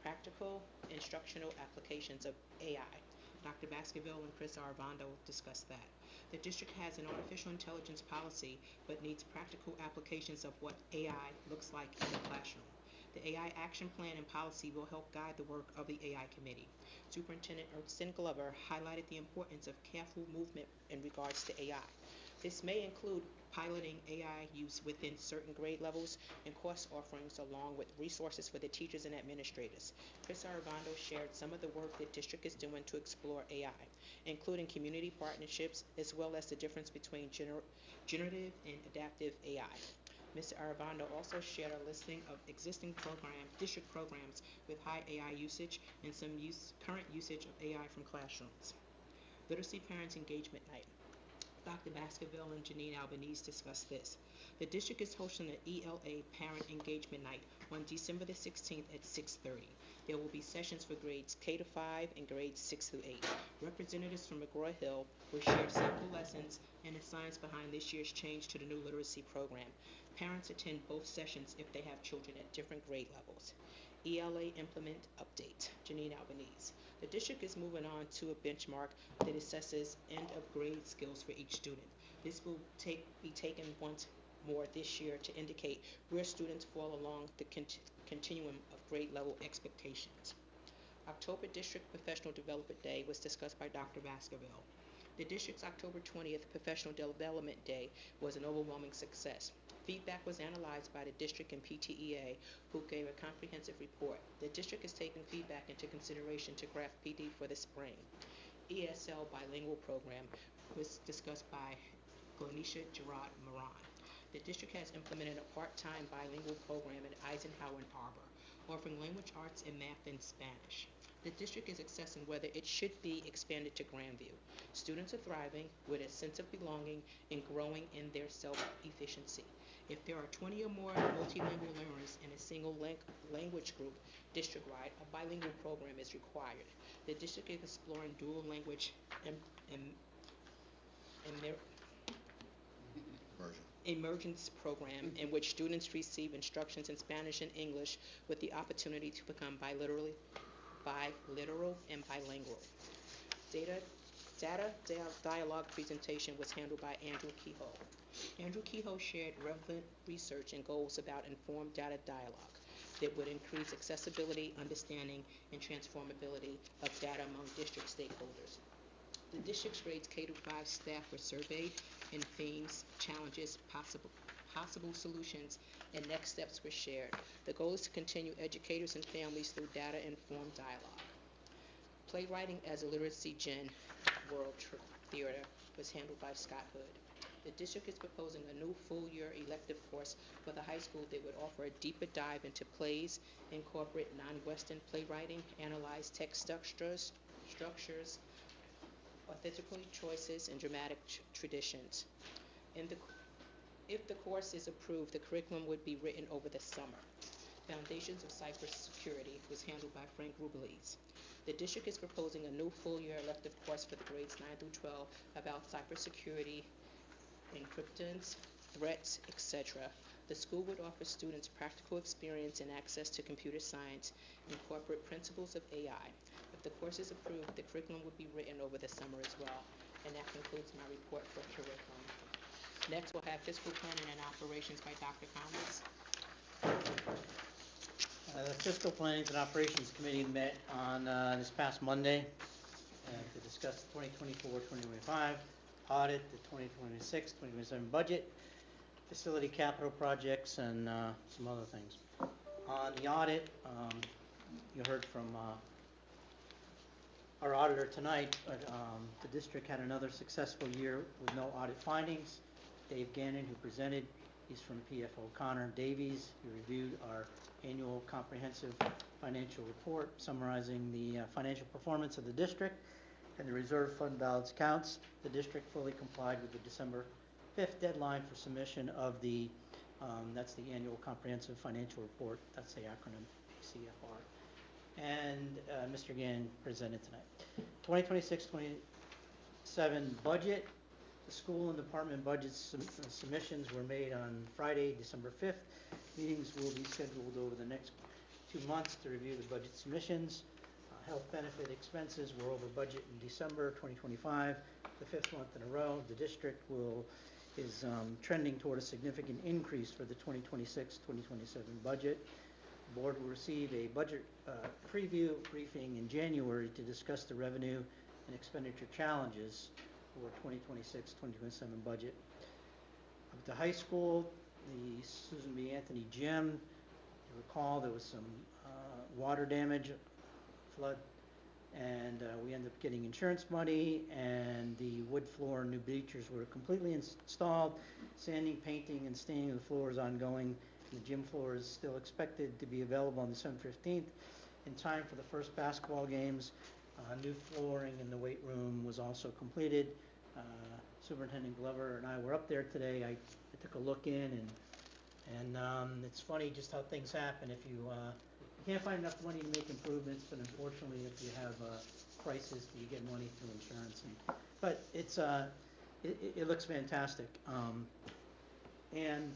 Practical instructional applications of AI. Dr. Baskerville and Chris Arvando discussed that. The district has an artificial intelligence policy, but needs practical applications of what AI looks like in the classroom. The AI action plan and policy will help guide the work of the AI committee. Superintendent Erskine Glover highlighted the importance of careful movement in regards to AI. This may include piloting AI use within certain grade levels and course offerings along with resources for the teachers and administrators. Chris Arvando shared some of the work the district is doing to explore AI, including community partnerships as well as the difference between generative and adaptive AI. Mr. Arvando also shared a listing of existing district programs with high AI usage and some current usage of AI from classrooms. Literacy Parents Engagement Night. Dr. Baskerville and Janine Albanese discussed this. The district is hosting an ELA Parent Engagement Night on December the 16th at 6:30. There will be sessions for grades K to 5 and grades 6 through 8. Representatives from McGraw-Hill will share sample lessons and the science behind this year's change to the new literacy program. Parents attend both sessions if they have children at different grade levels. ELA Implement Update, Janine Albanese. The district is moving on to a benchmark that assesses end-of-grade skills for each student. This will be taken once more this year to indicate where students fall along the continuum of grade level expectations. October District Professional Development Day was discussed by Dr. Baskerville. The district's October 20th Professional Development Day was an overwhelming success. Feedback was analyzed by the district and PTEA, who gave a comprehensive report. The district is taking feedback into consideration to craft PD for the spring. ESL bilingual program was discussed by Glonisha Gerard Moran. The district has implemented a part-time bilingual program at Eisenhower and Arbor, offering language arts and math and Spanish. The district is assessing whether it should be expanded to Grandview. Students are thriving with a sense of belonging and growing in their self-efficiency. If there are 20 or more multilingual learners in a single language group district-wide, a bilingual program is required. The district is exploring dual language emergence program in which students receive instructions in Spanish and English with the opportunity to become biliteral and bilingual. Data dialogue presentation was handled by Andrew Kehoe. Andrew Kehoe shared relevant research and goals about informed data dialogue that would increase accessibility, understanding, and transformability of data among district stakeholders. The district's grades K-5 staff were surveyed, and themes, challenges, possible solutions, and next steps were shared. The goal is to continue educators and families through data-informed dialogue. Playwriting as a literacy gen world theater was handled by Scott Hood. The district is proposing a new full-year elective course for the high school that would offer a deeper dive into plays, incorporate non-Western playwriting, analyze text structures, authentical choices, and dramatic traditions. If the course is approved, the curriculum would be written over the summer. Foundations of Cybersecurity was handled by Frank Rubeles. The district is proposing a new full-year elective course for the grades 9 through 12 about cybersecurity, encryptions, threats, etc. The school would offer students practical experience and access to computer science, incorporate principles of AI. If the course is approved, the curriculum would be written over the summer as well. And that concludes my report for curriculum. Next, we'll have fiscal planning and operations by Dr. Collins.
The Fiscal Planning and Operations Committee met on this past Monday to discuss the 2024-2025 audit, the 2026-2027 budget, facility capital projects, and some other things. On the audit, you heard from our auditor tonight, but the district had another successful year with no audit findings. Dave Gannon, who presented, he's from P.F. O'Connor Davies. He reviewed our annual comprehensive financial report summarizing the financial performance of the district and the reserve fund balance counts. The district fully complied with the December 5th deadline for submission of the, that's the annual comprehensive financial report, that's the acronym CFR. And Mr. Gannon presented tonight. 2026-27 budget. The school and department budget submissions were made on Friday, December 5th. Meetings will be scheduled over the next 2 months to review the budget submissions. Health benefit expenses were over budget in December 2025, the 5th month in a row. The district is trending toward a significant increase for the 2026-2027 budget. The board will receive a budget preview briefing in January to discuss the revenue and expenditure challenges for 2026-2027 budget. Up at the high school, the Susan B. Anthony Gym, you recall there was some water damage, flood, and we ended up getting insurance money, and the wood floor and new bleachers were completely installed. Sanding, painting, and staining of the floor is ongoing. The gym floor is still expected to be available on December 15th in time for the first basketball games. New flooring in the weight room was also completed. Superintendent Glover and I were up there today. I took a look in, and it's funny just how things happen. If you can't find enough money to make improvements, but unfortunately, if you have crisis, you get money through insurance. But it looks fantastic. And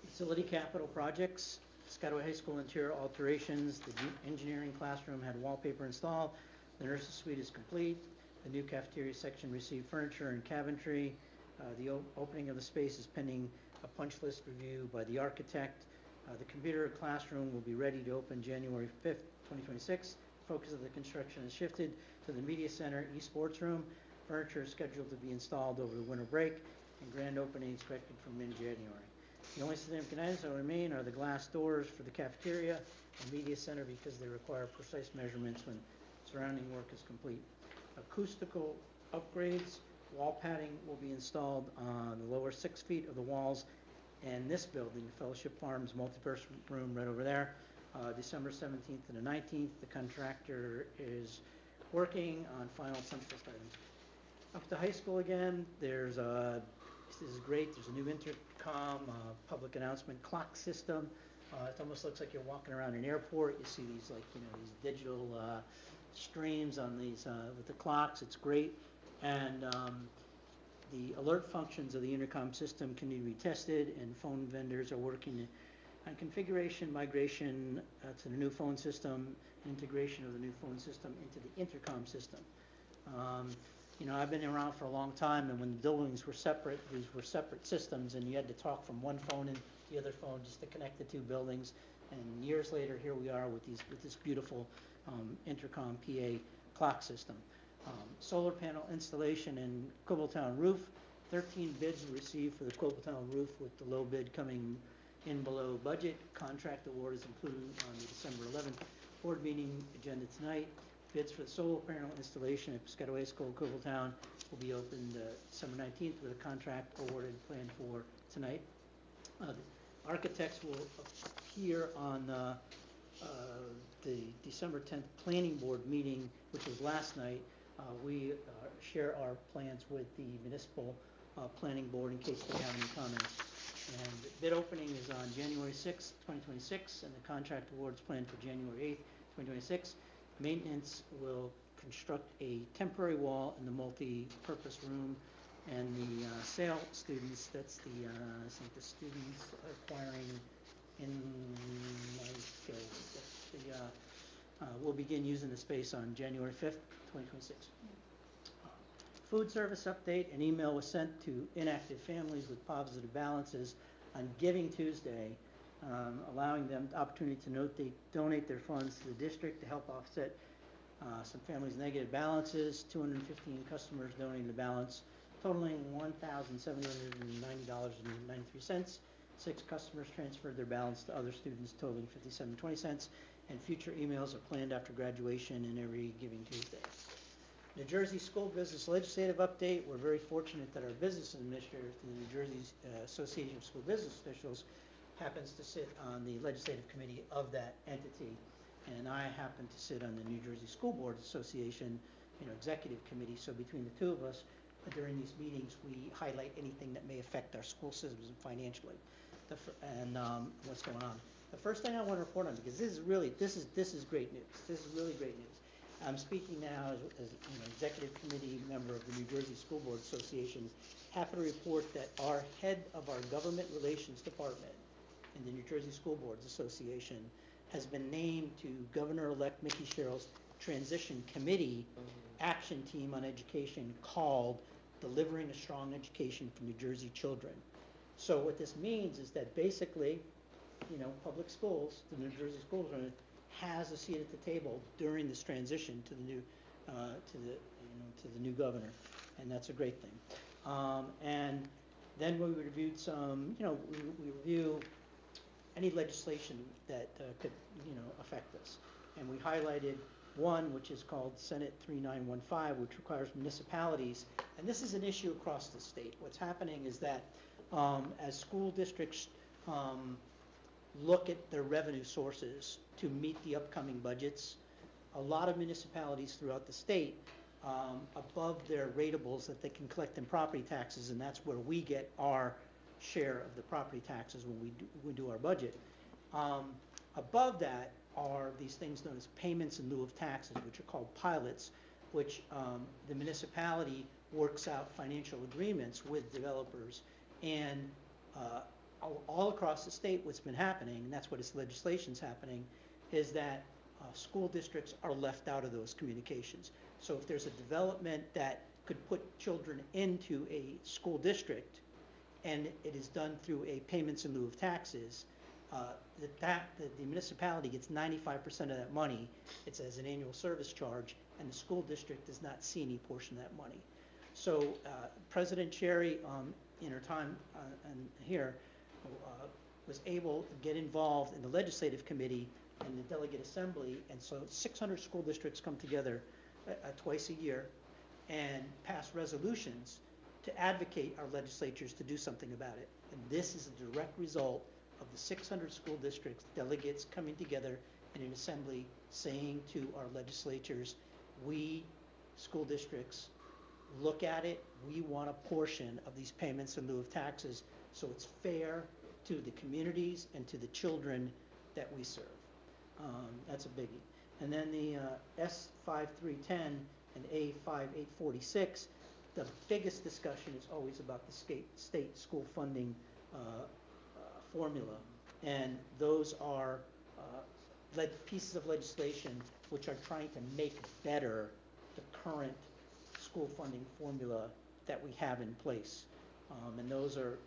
facility capital projects, Piscataway High School interior alterations, the engineering classroom had wallpaper installed, the nurse's suite is complete, the new cafeteria section received furniture and cabinetry, the opening of the space is pending a punch list review by the architect. The computer classroom will be ready to open January 5th, 2026. The focus of the construction has shifted to the media center, esports room. Furniture is scheduled to be installed over the winter break, and grand opening expected from mid-January. The only significant items that remain are the glass doors for the cafeteria and media center because they require precise measurements when surrounding work is complete. Acoustical upgrades, wall padding will be installed on the lower 6 feet of the walls and this building, Fellowship Farms multipurpose room right over there, December 17th and the 19th. The contractor is working on final punch list items. Up at the high school again, this is great, there's a new intercom, public announcement clock system. It almost looks like you're walking around an airport. You see these these digital streams on these with the clocks. It's great. And the alert functions of the intercom system continue to be tested, and phone vendors are working on configuration, migration to the new phone system, integration of the new phone system into the intercom system. You know, I've been around for a long time, and when the buildings were separate, these were separate systems, and you had to talk from one phone into the other phone just to connect the two buildings. And years later, here we are with this beautiful intercom PA clock system. Solar panel installation and Cobletown roof. 13 bids were received for the Cobletown roof, with the low bid coming in below budget. Contract award is included on the December 11th board meeting agenda tonight. Bids for the solar panel installation at Piscataway School, Cobletown, will be opened December 19th with a contract awarded planned for tonight. The architects will appear on the December 10th planning board meeting, which was last night. We share our plans with the municipal planning board in case they have any comments. And the bid opening is on January 6th, 2026, and the contract award is planned for January 8th, 2026. Maintenance will construct a temporary wall in the multi-purpose room, and the sale students, that's the, I think the students acquiring in my skills, will begin using the space on January 5th, 2026. Food service update: an email was sent to inactive families with positive balances on Giving Tuesday, allowing them the opportunity to donate their funds to the district to help offset some families' negative balances. 215 customers donated the balance, totaling $1,790.93. 6 customers transferred their balance to other students, totaling $57.20. And future emails are planned after graduation and every Giving Tuesday. New Jersey School Business Legislative Update. We're very fortunate that our business administrator through the New Jersey Association of School Business Officials happens to sit on the legislative committee of that entity, and I happen to sit on the New Jersey School Boards Association, executive committee. So between the two of us, during these meetings, we highlight anything that may affect our school systems financially, and what's going on. The first thing I want to report on, because this is great news. This is really great news. I'm speaking now as executive committee member of the New Jersey School Board Association. Happy to report that our head of our government relations department in the New Jersey School Boards Association has been named to Governor-elect Mickey Sherrill's transition committee action team on education called Delivering a Strong Education for New Jersey Children. So what this means is that basically, public schools, the New Jersey School Board, has a seat at the table during this transition to the new, to the new governor, and that's a great thing. And then we reviewed some, we review any legislation that could, affect us, and we highlighted one which is called Senate 3915, which requires municipalities, and this is an issue across the state. What's happening is that as school districts look at their revenue sources to meet the upcoming budgets, a lot of municipalities throughout the state, above their ratables that they can collect in property taxes, and that's where we get our share of the property taxes when we do our budget. Above that are these things known as payments in lieu of taxes, which are called pilots, which the municipality works out financial agreements with developers, and all across the state what's been happening, and that's what this legislation's happening, is that school districts are left out of those communications. So if there's a development that could put children into a school district and it is done through a payments in lieu of taxes, the municipality gets 95% of that money. It's as an annual service charge, and the school district does not see any portion of that money. So President Cherry, in her time here, was able to get involved in the legislative committee and the delegate assembly, and so 600 school districts come together twice a year and pass resolutions to advocate our legislatures to do something about it. And this is a direct result of the 600 school districts delegates coming together in an assembly saying to our legislatures, we school districts look at it, we want a portion of these payments in lieu of taxes so it's fair to the communities and to the children that we serve. That's a biggie. And then the S5310 and A5846 the biggest discussion is always about the state school funding formula. And those are pieces of legislation which are trying to make better the current school funding formula that we have in place. And those are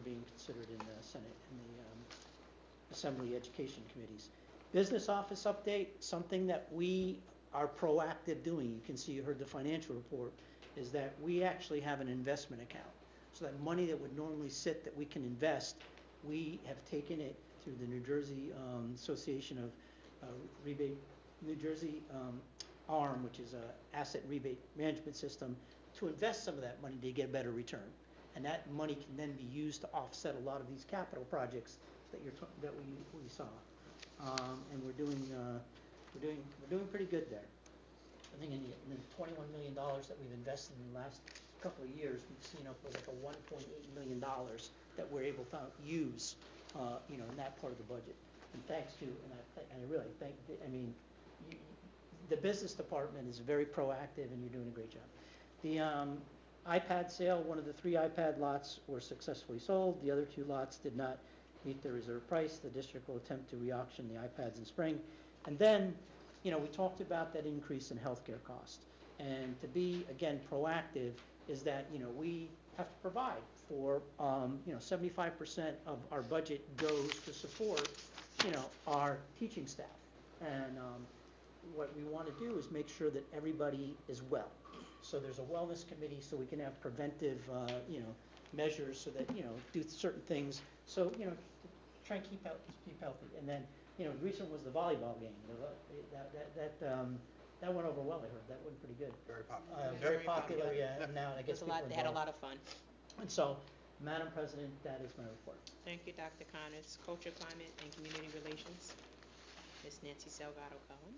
being considered in the Senate and the Assembly Education Committees. Business office update, something that we are proactive doing. You can see, you heard the financial report, is that we actually have an investment account. So that money that would normally sit that we can invest, we have taken it through the New Jersey Association of New Jersey ARM, which is a asset rebate management system, to invest some of that money to get a better return. And that money can then be used to offset a lot of these capital projects that we saw. And we're doing pretty good there. I think in the $21 million that we've invested in the last couple of years, we've seen up like a $1.8 million that we're able to use, in that part of the budget. And thanks to, and I really thank, the business department is very proactive, and you're doing a great job. The iPad sale, one of the 3 iPad lots were successfully sold. The other 2 lots did not meet the reserve price. The district will attempt to re-auction the iPads in spring. And then, we talked about that increase in healthcare cost. And to be, again, proactive is that, we have to provide for, 75% of our budget goes to support, our teaching staff. And what we want to do is make sure that everybody is well. So there's a wellness committee so we can have preventive, measures so that, do certain things. So, try and keep healthy. And then, the recent was the volleyball game. That went over well, I heard. That went pretty good.
Very popular.
Very popular, yeah. And now I guess people
They had a
enjoy it.
lot of fun.
And so, Madam President, that is my report.
Thank you, Dr. Connors. Culture, Climate, and Community Relations. Ms. Nancy Salgado Cohen.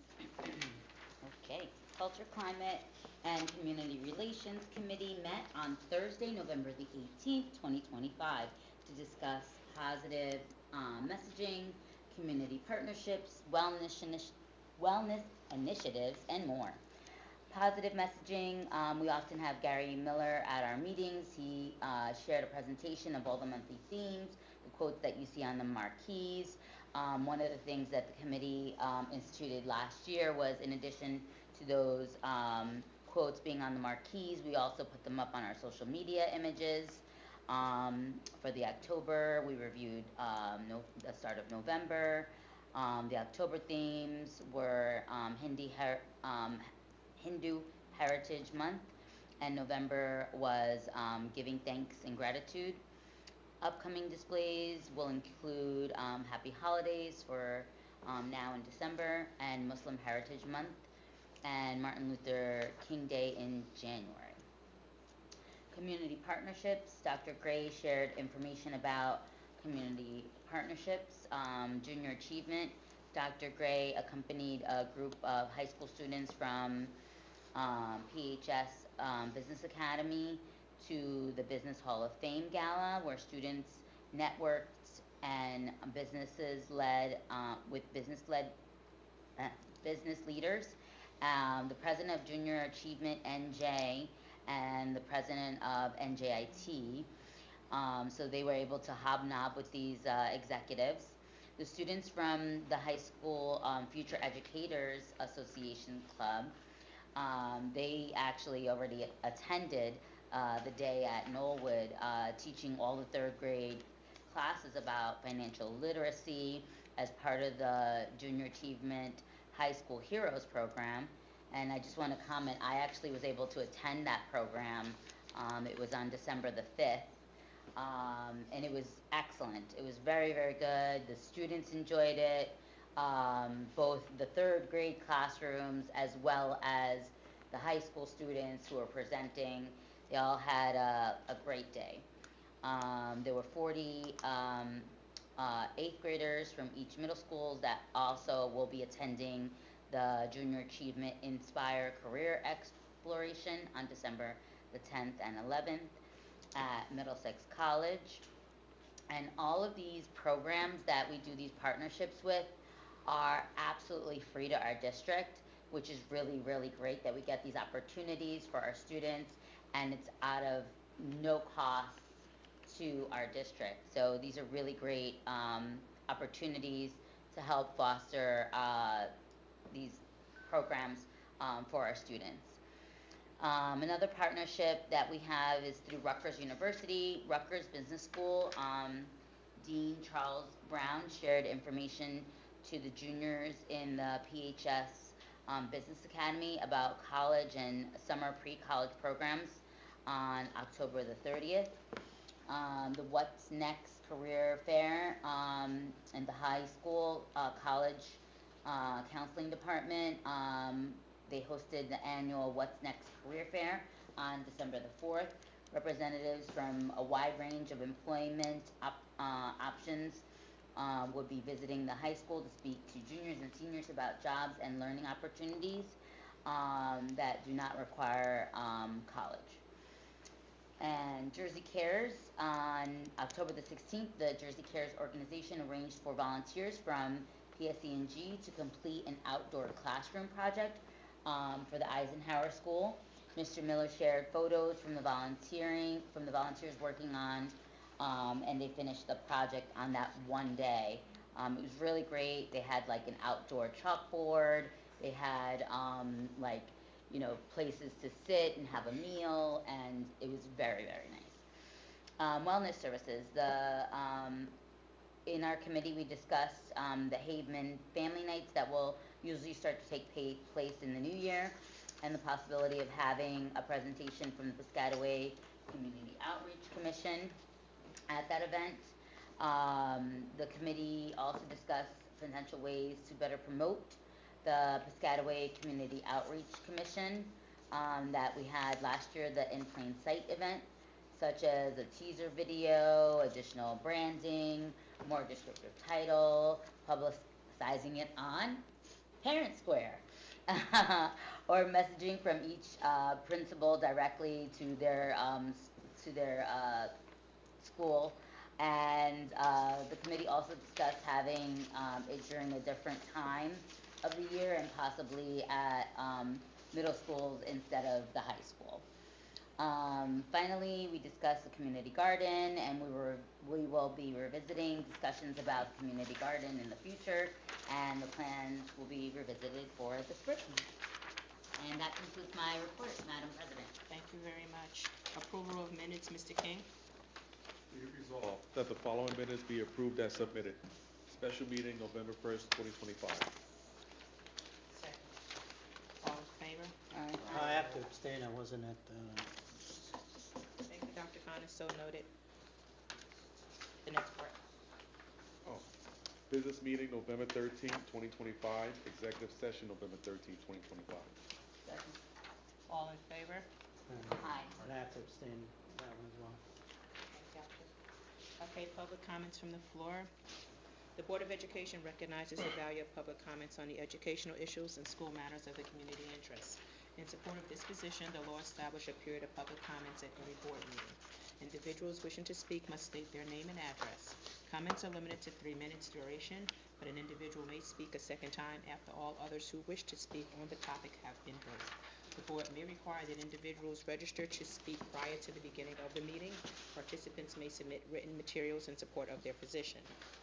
Okay, Culture, Climate, and Community Relations Committee met on Thursday, November the 18th, 2025, to discuss positive messaging, community partnerships, wellness initiatives, and more. Positive messaging, we often have Gary Miller at our meetings. He shared a presentation of all the monthly themes, the quotes that you see on the marquees. One of the things that the committee instituted last year was, in addition to those quotes being on the marquees, we also put them up on our social media images. For the October, we reviewed the start of November. The October themes were Hindu Heritage Month, and November was Giving Thanks and Gratitude. Upcoming displays will include Happy Holidays for now in December, and Muslim Heritage Month, and Martin Luther King Day in January. Community partnerships, Dr. Gray shared information about community partnerships. Junior Achievement, Dr. Gray accompanied a group of high school students from PHS Business Academy to the Business Hall of Fame Gala, where students networked and business leaders. The president of Junior Achievement NJ and the president of NJIT. So they were able to hobnob with these executives. The students from the high school Future Educators Association Club, they actually already attended the day at Knollwood, teaching all the 3rd grade classes about financial literacy as part of the Junior Achievement High School Heroes program. And I just want to comment, I actually was able to attend that program. It was on December the 5th, and it was excellent. It was very, very good. The students enjoyed it, both the 3rd grade classrooms as well as the high school students who were presenting. They all had a great day. There were 40 8th graders from each middle school that also will be attending the Junior Achievement Inspire Career Exploration on December the 10th and 11th at Middlesex College. And all of these programs that we do these partnerships with are absolutely free to our district, which is really, really great that we get these opportunities for our students and it's out of no cost to our district. So these are really great opportunities to help foster these programs for our students. Another partnership that we have is through Rutgers University, Rutgers Business School. Dean Charles Brown shared information to the juniors in the PHS Business Academy about college and summer pre-college programs on October the 30th. The What's Next Career Fair in the high school college counseling department. They hosted the annual What's Next Career Fair on December the 4th. Representatives from a wide range of employment options would be visiting the high school to speak to juniors and seniors about jobs and learning opportunities that do not require college. And Jersey Cares, on October the 16th, the Jersey Cares organization arranged for volunteers from PSE&G to complete an outdoor classroom project for the Eisenhower School. Mr. Miller shared photos from the volunteers working on, and they finished the project on that one day. It was really great. They had like an outdoor chalkboard. They had places to sit and have a meal, and it was very, very nice. Wellness services. In our committee, we discussed the Haveman Family Nights that will usually start to take place in the new year, and the possibility of having a presentation from the Piscataway Community Outreach Commission at that event. The committee also discussed potential ways to better promote the Piscataway Community Outreach Commission that we had last year, the In Plain Sight event, such as a teaser video, additional branding, more descriptive title, publicizing it on Parent Square, or messaging from each principal directly to their school. And the committee also discussed having it during a different time of the year and possibly at middle schools instead of the high school. Finally, we discussed the community garden, and we will be revisiting discussions about the community garden in the future, and the plans will be revisited for the spring. And that concludes my report, Madam President.
Thank you very much. Approval of minutes, Mr. King.
Be it resolved that the following minutes be approved as submitted. Special meeting, November 1st, 2025.
Second. All in favor?
I have to abstain, I wasn't at
Thank you, Dr. Khan, so noted. The next part.
Oh, business meeting, November 13th, 2025. Executive session, November 13th, 2025.
Second.
All in favor?
Aye.
I have to abstain that one as well.
Okay, public comments from the floor. The Board of Education recognizes the value of public comments on the educational issues and school matters of the community interest. In support of this position, the law established a period of public comments at every board meeting. Individuals wishing to speak must state their name and address. Comments are limited to 3 minutes duration, but an individual may speak a second time after all others who wish to speak on the topic have been heard. The board may require that individuals register to speak prior to the beginning of the meeting. Participants may submit written materials in support of their position.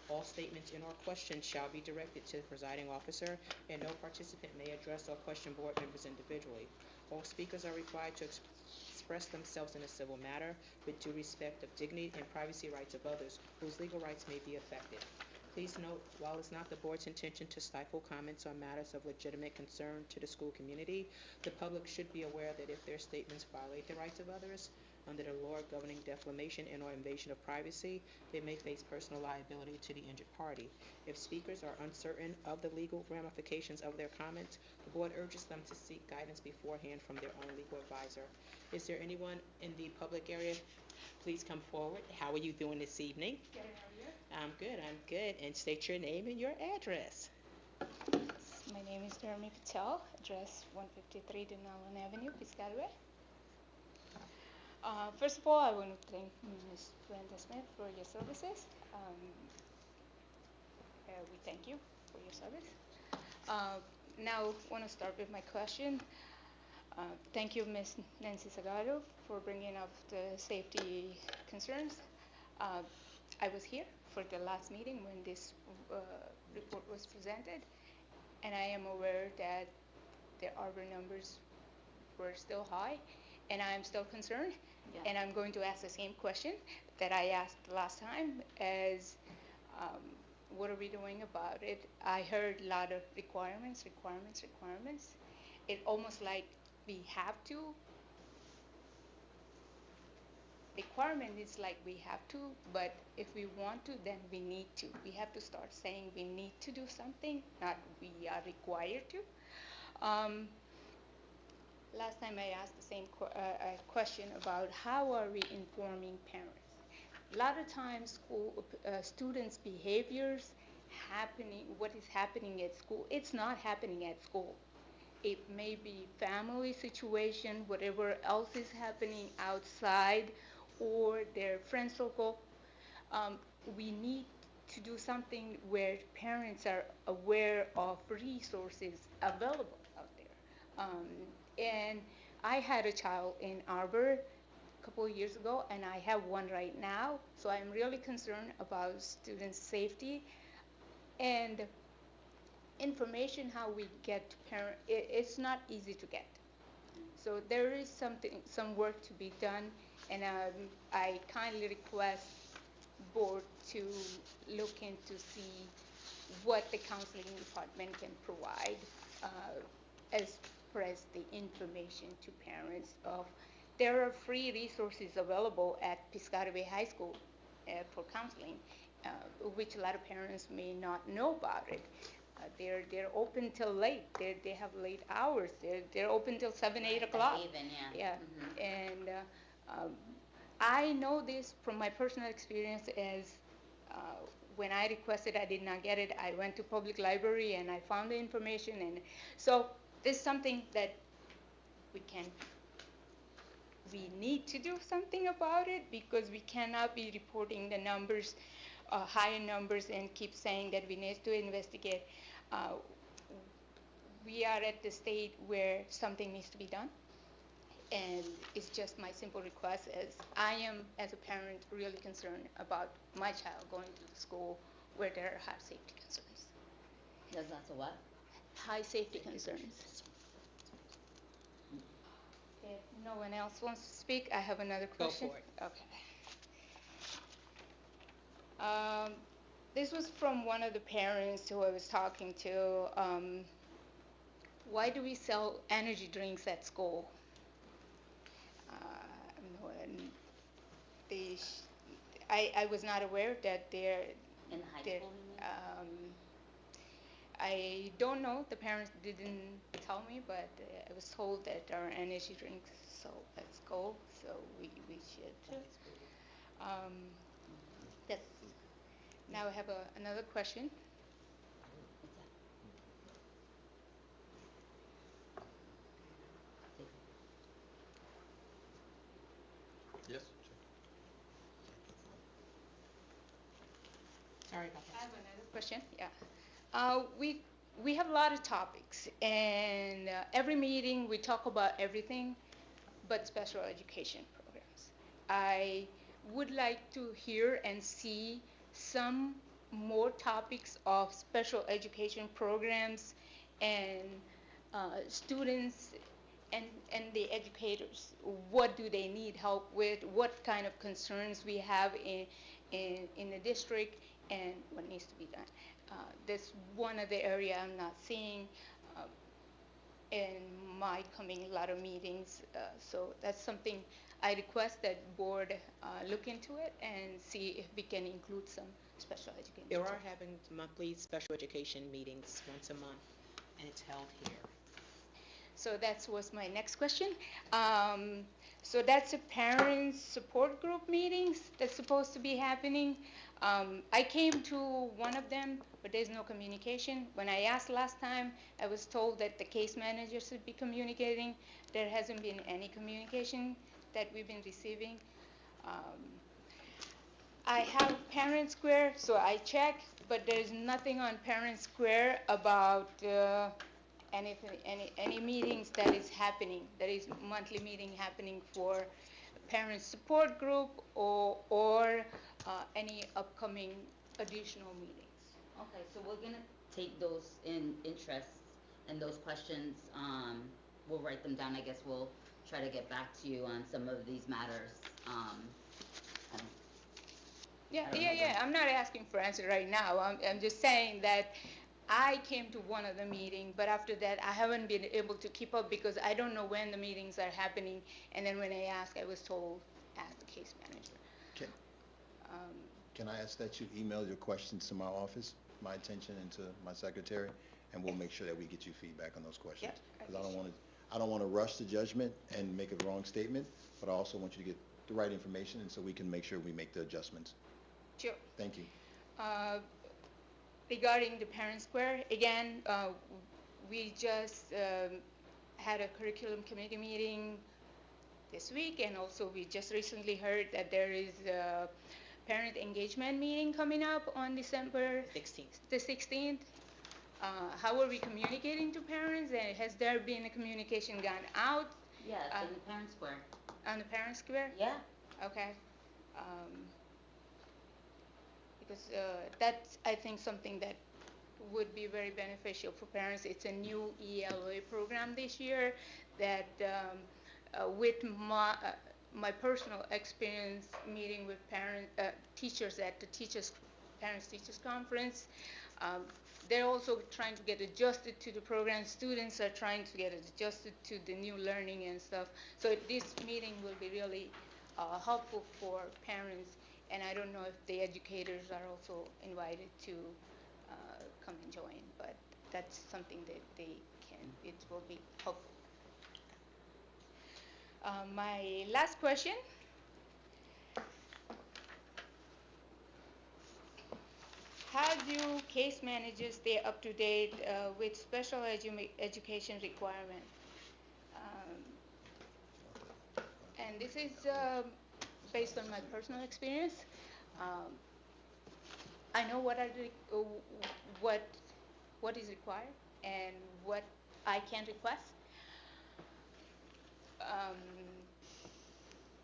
All statements and/or questions shall be directed to the presiding officer, and no participant may address or question board members individually. All speakers are required to express themselves in a civil manner with due respect of dignity and privacy rights of others whose legal rights may be affected. Please note, while it's not the board's intention to stifle comments on matters of legitimate concern to the school community, the public should be aware that if their statements violate the rights of others under the law governing defamation and/or invasion of privacy, they may face personal liability to the injured party. If speakers are uncertain of the legal ramifications of their comments, the board urges them to seek guidance beforehand from their own legal advisor. Is there anyone in the public area? Please come forward. How are you doing this evening?
Good, how are you?
I'm good. And state your name and your address.
My name is Jeremy Patel, address 153 Denali Avenue, Piscataway. First of all, I want to thank Ms. Brenda Smith for your services. We thank you for your service. Now, I want to start with my question. Thank you, Ms. Nancy Sagado, for bringing up the safety concerns. I was here for the last meeting when this report was presented, and I am aware that the arbor numbers were still high, and I am still concerned.
Yeah.
And I'm going to ask the same question that I asked last time as what are we doing about it? I heard a lot of requirements. It almost like we have to. Requirement is like we have to, but if we want to, then we need to. We have to start saying we need to do something, not we are required to. Last time I asked the same question about how are we informing parents. A lot of times students' behaviors what is happening at school, it's not happening at school. It may be family situation, whatever else is happening outside, or their friend circle. We need to do something where parents are aware of resources available out there. And I had a child in Arbor a couple of years ago, and I have one right now, so I'm really concerned about student safety. And information how we get to parent, it's not easy to get. So there is some work to be done, and I kindly request board to look into see what the counseling department can provide as far as the information to parents of. There are free resources available at Piscataway High School for counseling, which a lot of parents may not know about it. They're open till late. They have late hours. They're open till 7, 8 o'clock.
Even,
Yeah.
Mm-hmm.
And I know this from my personal experience as when I requested, I did not get it. I went to public library and I found the information, and so this is something that we need to do something about it, because we cannot be reporting the numbers, higher numbers, and keep saying that we need to investigate. We are at the state where something needs to be done, and it's just my simple request as I am, as a parent, really concerned about my child going to the school where there are high safety concerns.
There's lots of what?
High safety concerns. If no one else wants to speak, I have another question.
Go for it.
Okay. This was from one of the parents who I was talking to. Why do we sell energy drinks at school? I was not aware that they're
In high school, you mean?
I don't know. The parents didn't tell me, but I was told that there are energy drinks sold at school, so we should. That's, now I have another question.
Yes.
Sorry about
I
that.
have another question. Yeah. We have a lot of topics, and every meeting we talk about everything but special education programs. I would like to hear and see some more topics of special education programs and students and the educators. What do they need help with? What kind of concerns we have in the district, and what needs to be done. That's one of the area I'm not seeing in my coming a lot of meetings. So that's something I request that board look into it and see if we can include some special education.
There are having monthly special education meetings once a month, and it's held here.
So that was my next question. So that's a parent support group meetings that's supposed to be happening. I came to one of them, but there's no communication. When I asked last time, I was told that the case managers should be communicating. There hasn't been any communication that we've been receiving. I have Parent Square, so I checked, but there's nothing on Parent Square about any meetings that is happening, there is monthly meeting happening for parent support group or any upcoming additional meetings.
Okay, so we're gonna take those in interests and those questions, we'll write them down, I guess we'll try to get back to you on some of these matters, and
Yeah,
I don't
yeah,
know
yeah, I'm not asking for answer right now, I'm just saying that I came to one of the meetings, but after that, I haven't been able to keep up because I don't know when the meetings are happening, and then when I asked, I was told, ask the case manager.
Can,
Um,
can I ask that you email your questions to my office, my attention, and to my secretary, and we'll make sure that we get you feedback on those questions.
Yep.
Because I don't want to rush the judgment and make a wrong statement, but I also want you to get the right information, and so we can make sure we make the adjustments.
Sure.
Thank you.
Regarding the Parent Square, again, we just had a curriculum committee meeting this week, and also we just recently heard that there is a parent engagement meeting coming up on December
16th.
the 16th. How are we communicating to parents, and has there been a communication gone out
yeah, it's in the Parent Square.
on the Parent Square?
Yeah,
Okay. Because that's, I think, something that would be very beneficial for parents. It's a new ELA program this year that with my personal experience meeting with teachers at the parents-teachers conference, they're also trying to get adjusted to the program. Students are trying to get adjusted to the new learning and stuff. So this meeting will be really helpful for parents, and I don't know if the educators are also invited to come and join, but that's something that it will be helpful. My last question. How do case managers stay up to date with special education requirements? And this is based on my personal experience. I know what is required and what I can request.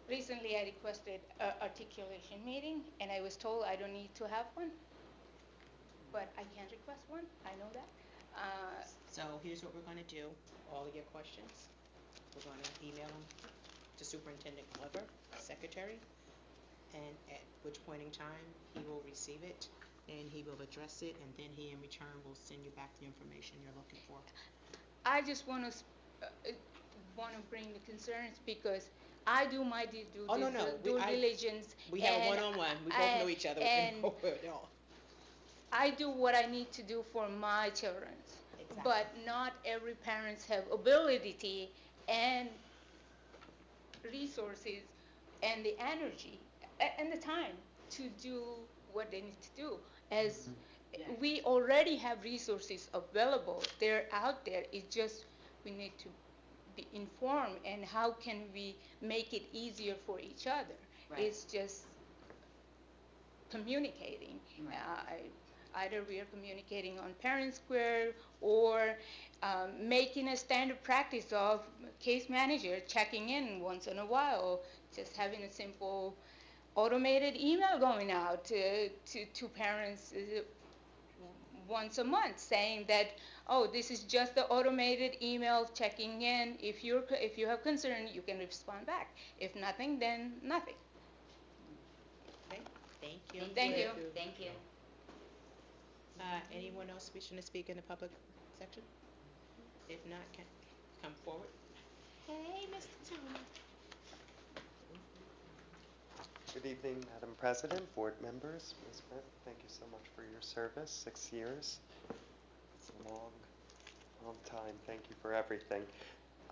Recently, I requested an articulation meeting, and I was told I don't need to have one, but I can request one. I know that.
So here's what we're going to do. All of your questions, we're going to email them to Superintendent Glover, Secretary, and at which point in time he will receive it and he will address it, and then he in return will send you back the information you're looking for.
I just want to bring the concerns because I do my due diligence.
We have a one-on-one. We both know each other.
And I do what I need to do for my children. Exactly. But not every parents have ability and resources and the energy and the time to do what they need to do. As we already have resources available, they're out there. It's just we need to be informed, and how can we make it easier for each other? Right. It's just communicating. Right. Either we are communicating on Parent Square or making a standard practice of case manager checking in once in a while, just having a simple automated email going out to parents once a month saying that, oh, this is just the automated email checking in. If you have concern, you can respond back. If nothing, then nothing.
Okay. Thank you.
Thank you.
Thank you.
Anyone else wishing to speak in the public section? If not, can come forward. Hey, Mr. Tony.
Good evening, Madam President, board members. Ms. Smith, thank you so much for your service, 6 years. It's a long, long time. Thank you for everything.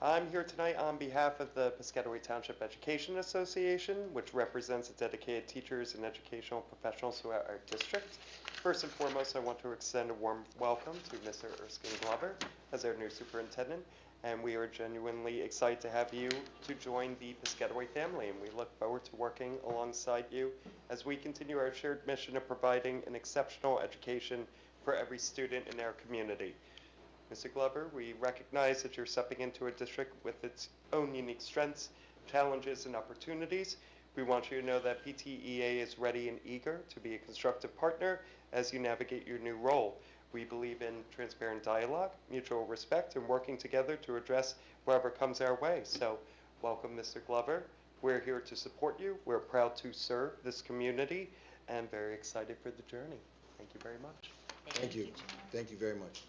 I'm here tonight on behalf of the Piscataway Township Education Association, which represents the dedicated teachers and educational professionals throughout our district. First and foremost, I want to extend a warm welcome to Mr. Erskine Glover as our new superintendent, and we are genuinely excited to have you to join the Piscataway family, and we look forward to working alongside you as we continue our shared mission of providing an exceptional education for every student in our community. Mr. Glover, we recognize that you're stepping into a district with its own unique strengths, challenges, and opportunities. We want you to know that PTEA is ready and eager to be a constructive partner as you navigate your new role. We believe in transparent dialogue, mutual respect, and working together to address whatever comes our way. So, welcome, Mr. Glover. We're here to support you. We're proud to serve this community and very excited for the journey. Thank you very much.
Thank you. Thank you very much.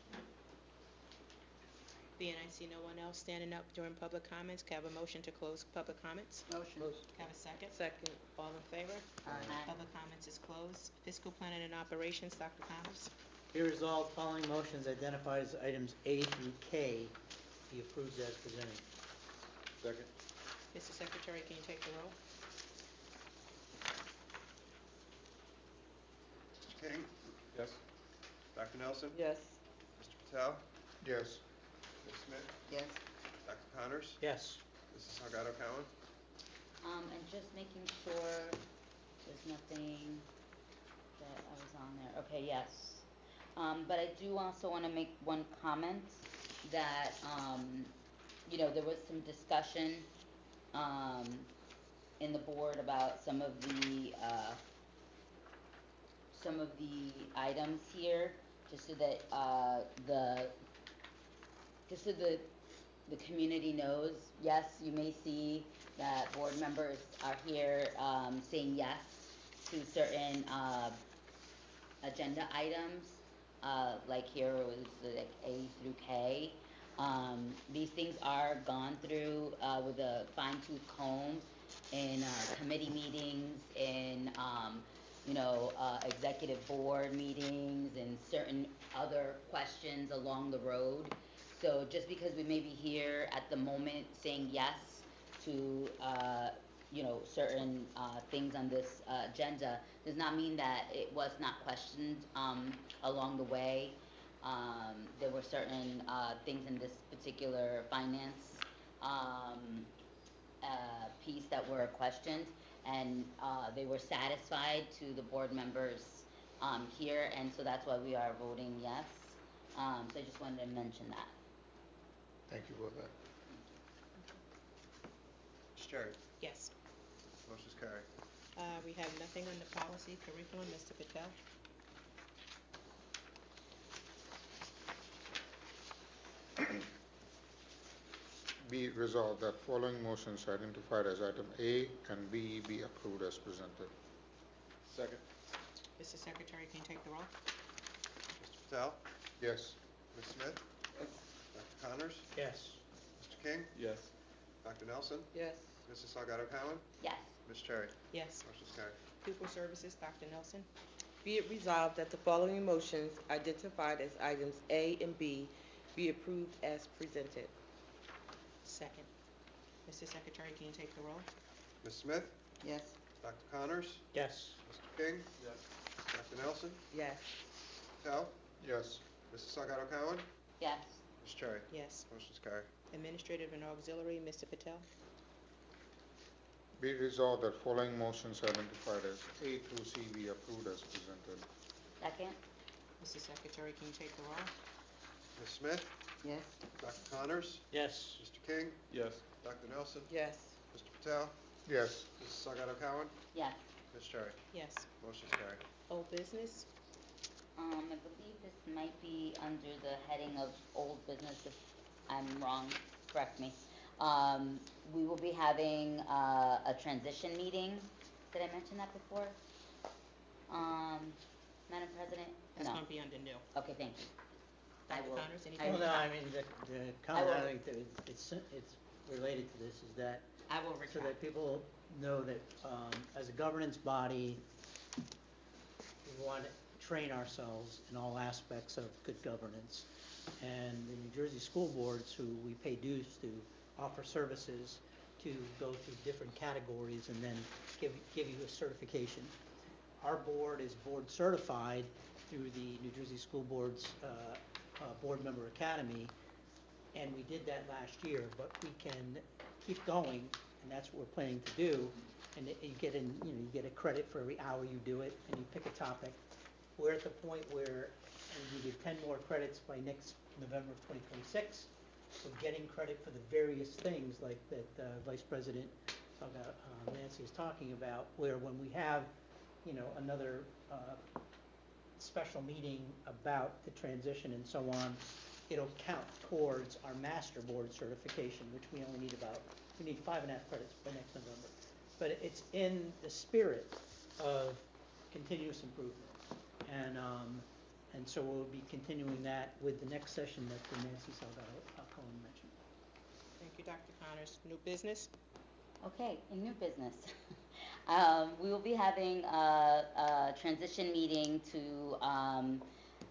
Being I see no one else standing up during public comments, can I have a motion to close public comments?
Motion.
Can I have a second?
Second.
All in favor?
Aye.
Public comments is closed. Fiscal planning and operations, Dr. Connors.
Be resolved, following motions identified as items A through K be approved as presented.
Second.
Mr. Secretary, can you take the roll?
Mr. King?
Yes.
Dr. Nelson?
Yes.
Mr. Patel?
Yes.
Ms. Smith?
Yes.
Dr. Connors?
Yes.
Mrs. Salgado Cowan?
And just making sure there's nothing that I was on there. Okay, yes. But I do also want to make one comment that, there was some discussion, in the board about some of the items here, just so that, the community knows. Yes, you may see that board members are here, saying yes to certain, agenda items. Like here it was like A through K. These things are gone through, with a fine tooth comb in, committee meetings, in, executive board meetings, and certain other questions along the road. So just because we may be here at the moment saying yes to, certain, things on this, agenda, does not mean that it was not questioned, along the way. There were certain, things in this particular finance, piece that were questioned, and, they were satisfied to the board members, here, and so that's why we are voting yes. So I just wanted to mention that.
Thank you for that.
Mr. Cherry?
Yes.
Motion's carried.
We have nothing on the policy curriculum, Mr. Patel.
Be it resolved that following motions identified as item A and B be approved as presented.
Second.
Mr. Secretary, can you take the roll?
Mr. Patel?
Yes.
Ms. Smith? Dr. Connors?
Yes.
Mr. King?
Yes.
Dr. Nelson?
Yes.
Mrs. Salgado Cowan?
Yes.
Ms. Cherry?
Yes.
Motion's carried.
Pupil Services, Dr. Nelson.
Be it resolved that the following motions identified as items A and B be approved as presented.
Second. Mr. Secretary, can you take the roll?
Ms. Smith?
Yes.
Dr. Connors?
Yes.
Mr. King?
Yes.
Dr. Nelson?
Yes.
Patel?
Yes.
Mrs. Salgado Cowan?
Yes.
Ms. Cherry?
Yes.
Motion's carried.
Administrative and Auxiliary, Mr. Patel.
Be it resolved that following motions identified as A through C be approved as presented.
Second?
Mr. Secretary, can you take the roll?
Ms. Smith?
Yes.
Dr. Connors?
Yes.
Mr. King?
Yes.
Dr. Nelson?
Yes.
Mr. Patel?
Yes.
Mrs. Salgado Cowan?
Yes.
Ms. Cherry?
Yes.
Motion's carried.
Old business?
I believe this might be under the heading of old business. If I'm wrong, correct me. We will be having, a transition meeting. Did I mention that before? Madam President?
That's
No.
gonna be under new.
Okay, thank you. I
Dr.
will.
Connors,
I
anything?
Well,
will
no,
not-
I mean, the
I
comment,
will-
I think that it's related to this, is that
I will
so
retract.
that people know that, as a governance body, we want to train ourselves in all aspects of good governance. And the New Jersey school boards, who we pay dues to, offer services to go through different categories and then give you a certification. Our board is board certified through the New Jersey School Board's Board Member Academy, and we did that last year, but we can keep going, and that's what we're planning to do. And you get a credit for every hour you do it, and you pick a topic. We're at the point where, and we get 10 more credits by next November of 2026. So getting credit for the various things like that Vice President Nancy is talking about, where when we have, another special meeting about the transition and so on, it'll count towards our master board certification, which we only need we need 5.5 credits by next November. But it's in the spirit of continuous improvement. And so we'll be continuing that with the next session that Nancy Salgado mentioned.
Thank you, Dr. Connors. New business?
Okay, in new business. We will be having a transition meeting to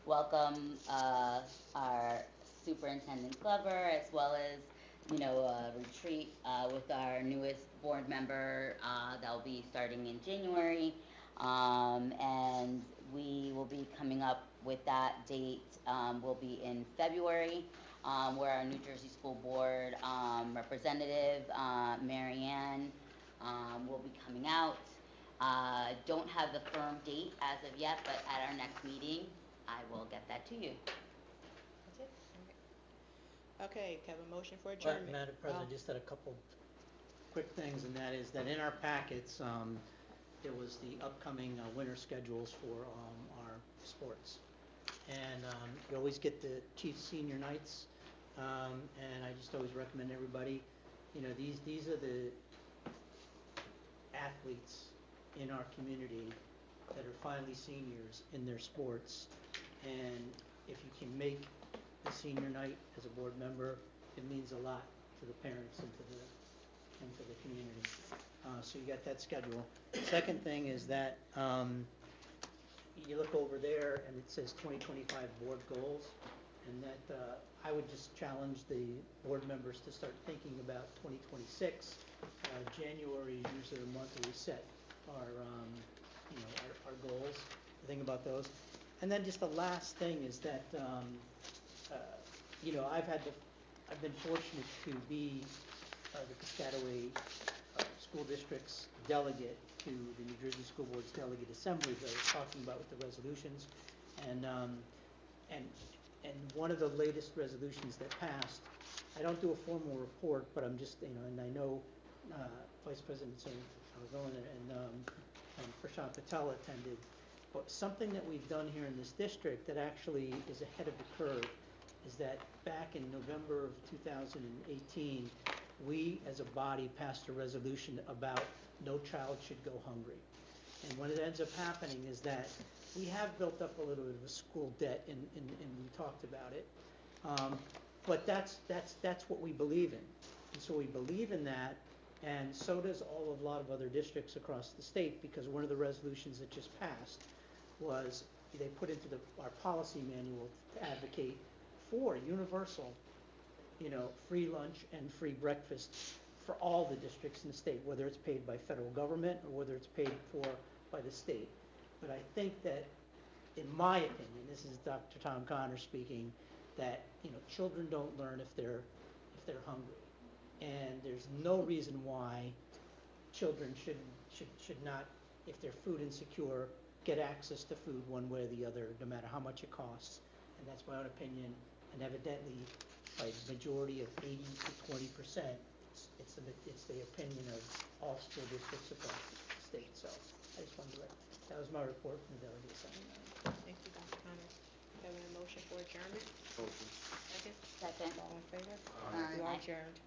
welcome our Superintendent Glover, as well as, a retreat with our newest board member that will be starting in January. And we will be coming up with that date, will be in February, where our New Jersey School Board representative, Mary Ann, will be coming out. Don't have the firm date as of yet, but at our next meeting, I will get that to you.
That's it? All right. Okay, can I have a motion for adjournment?
Madam President, just had a couple quick things, and that is that in our packets, there was the upcoming winter schedules for our sports. And you always get the Chiefs senior nights, and I just always recommend everybody, these are the athletes in our community that are finally seniors in their sports. And if you can make the senior night as a board member, it means a lot to the parents and to the community. So you got that schedule. Second thing is that you look over there and it says 2025 board goals, and that I would just challenge the board members to start thinking about 2026. January is usually the month where we set our goals. Think about those. And then just the last thing is that I've been fortunate to be the Piscataway School District's delegate to the New Jersey School Board's delegate assembly that I was talking about with the resolutions, and one of the latest resolutions that passed. I don't do a formal report, but I'm just and I know Vice President Salgado and Prashant Patel attended. But something that we've done here in this district that actually is ahead of the curve is that back in November of 2018, we as a body passed a resolution about no child should go hungry. And what ends up happening is that we have built up a little bit of a school debt, and we talked about it. But that's what we believe in. And so we believe in that, and so does a lot of other districts across the state, because one of the resolutions that just passed was they put into our policy manual to advocate for universal, free lunch and free breakfast for all the districts in the state, whether it's paid by federal government or whether it's paid for by the state. But I think that, in my opinion, this is Dr. Tom Connor speaking, that children don't learn if they're hungry, and there's no reason why children should not, if they're food insecure, get access to food one way or the other, no matter how much it costs. And that's my own opinion. And evidently, by the majority of 80 to 20%, it's the opinion of all school districts across the state. So I just wanted to that was my report from the delegate assembly.
Thank you, Dr. Connors. Can I have a motion for adjournment?
Motion.
Second?
Second.
All in favor?
Aye.
We are adjourned.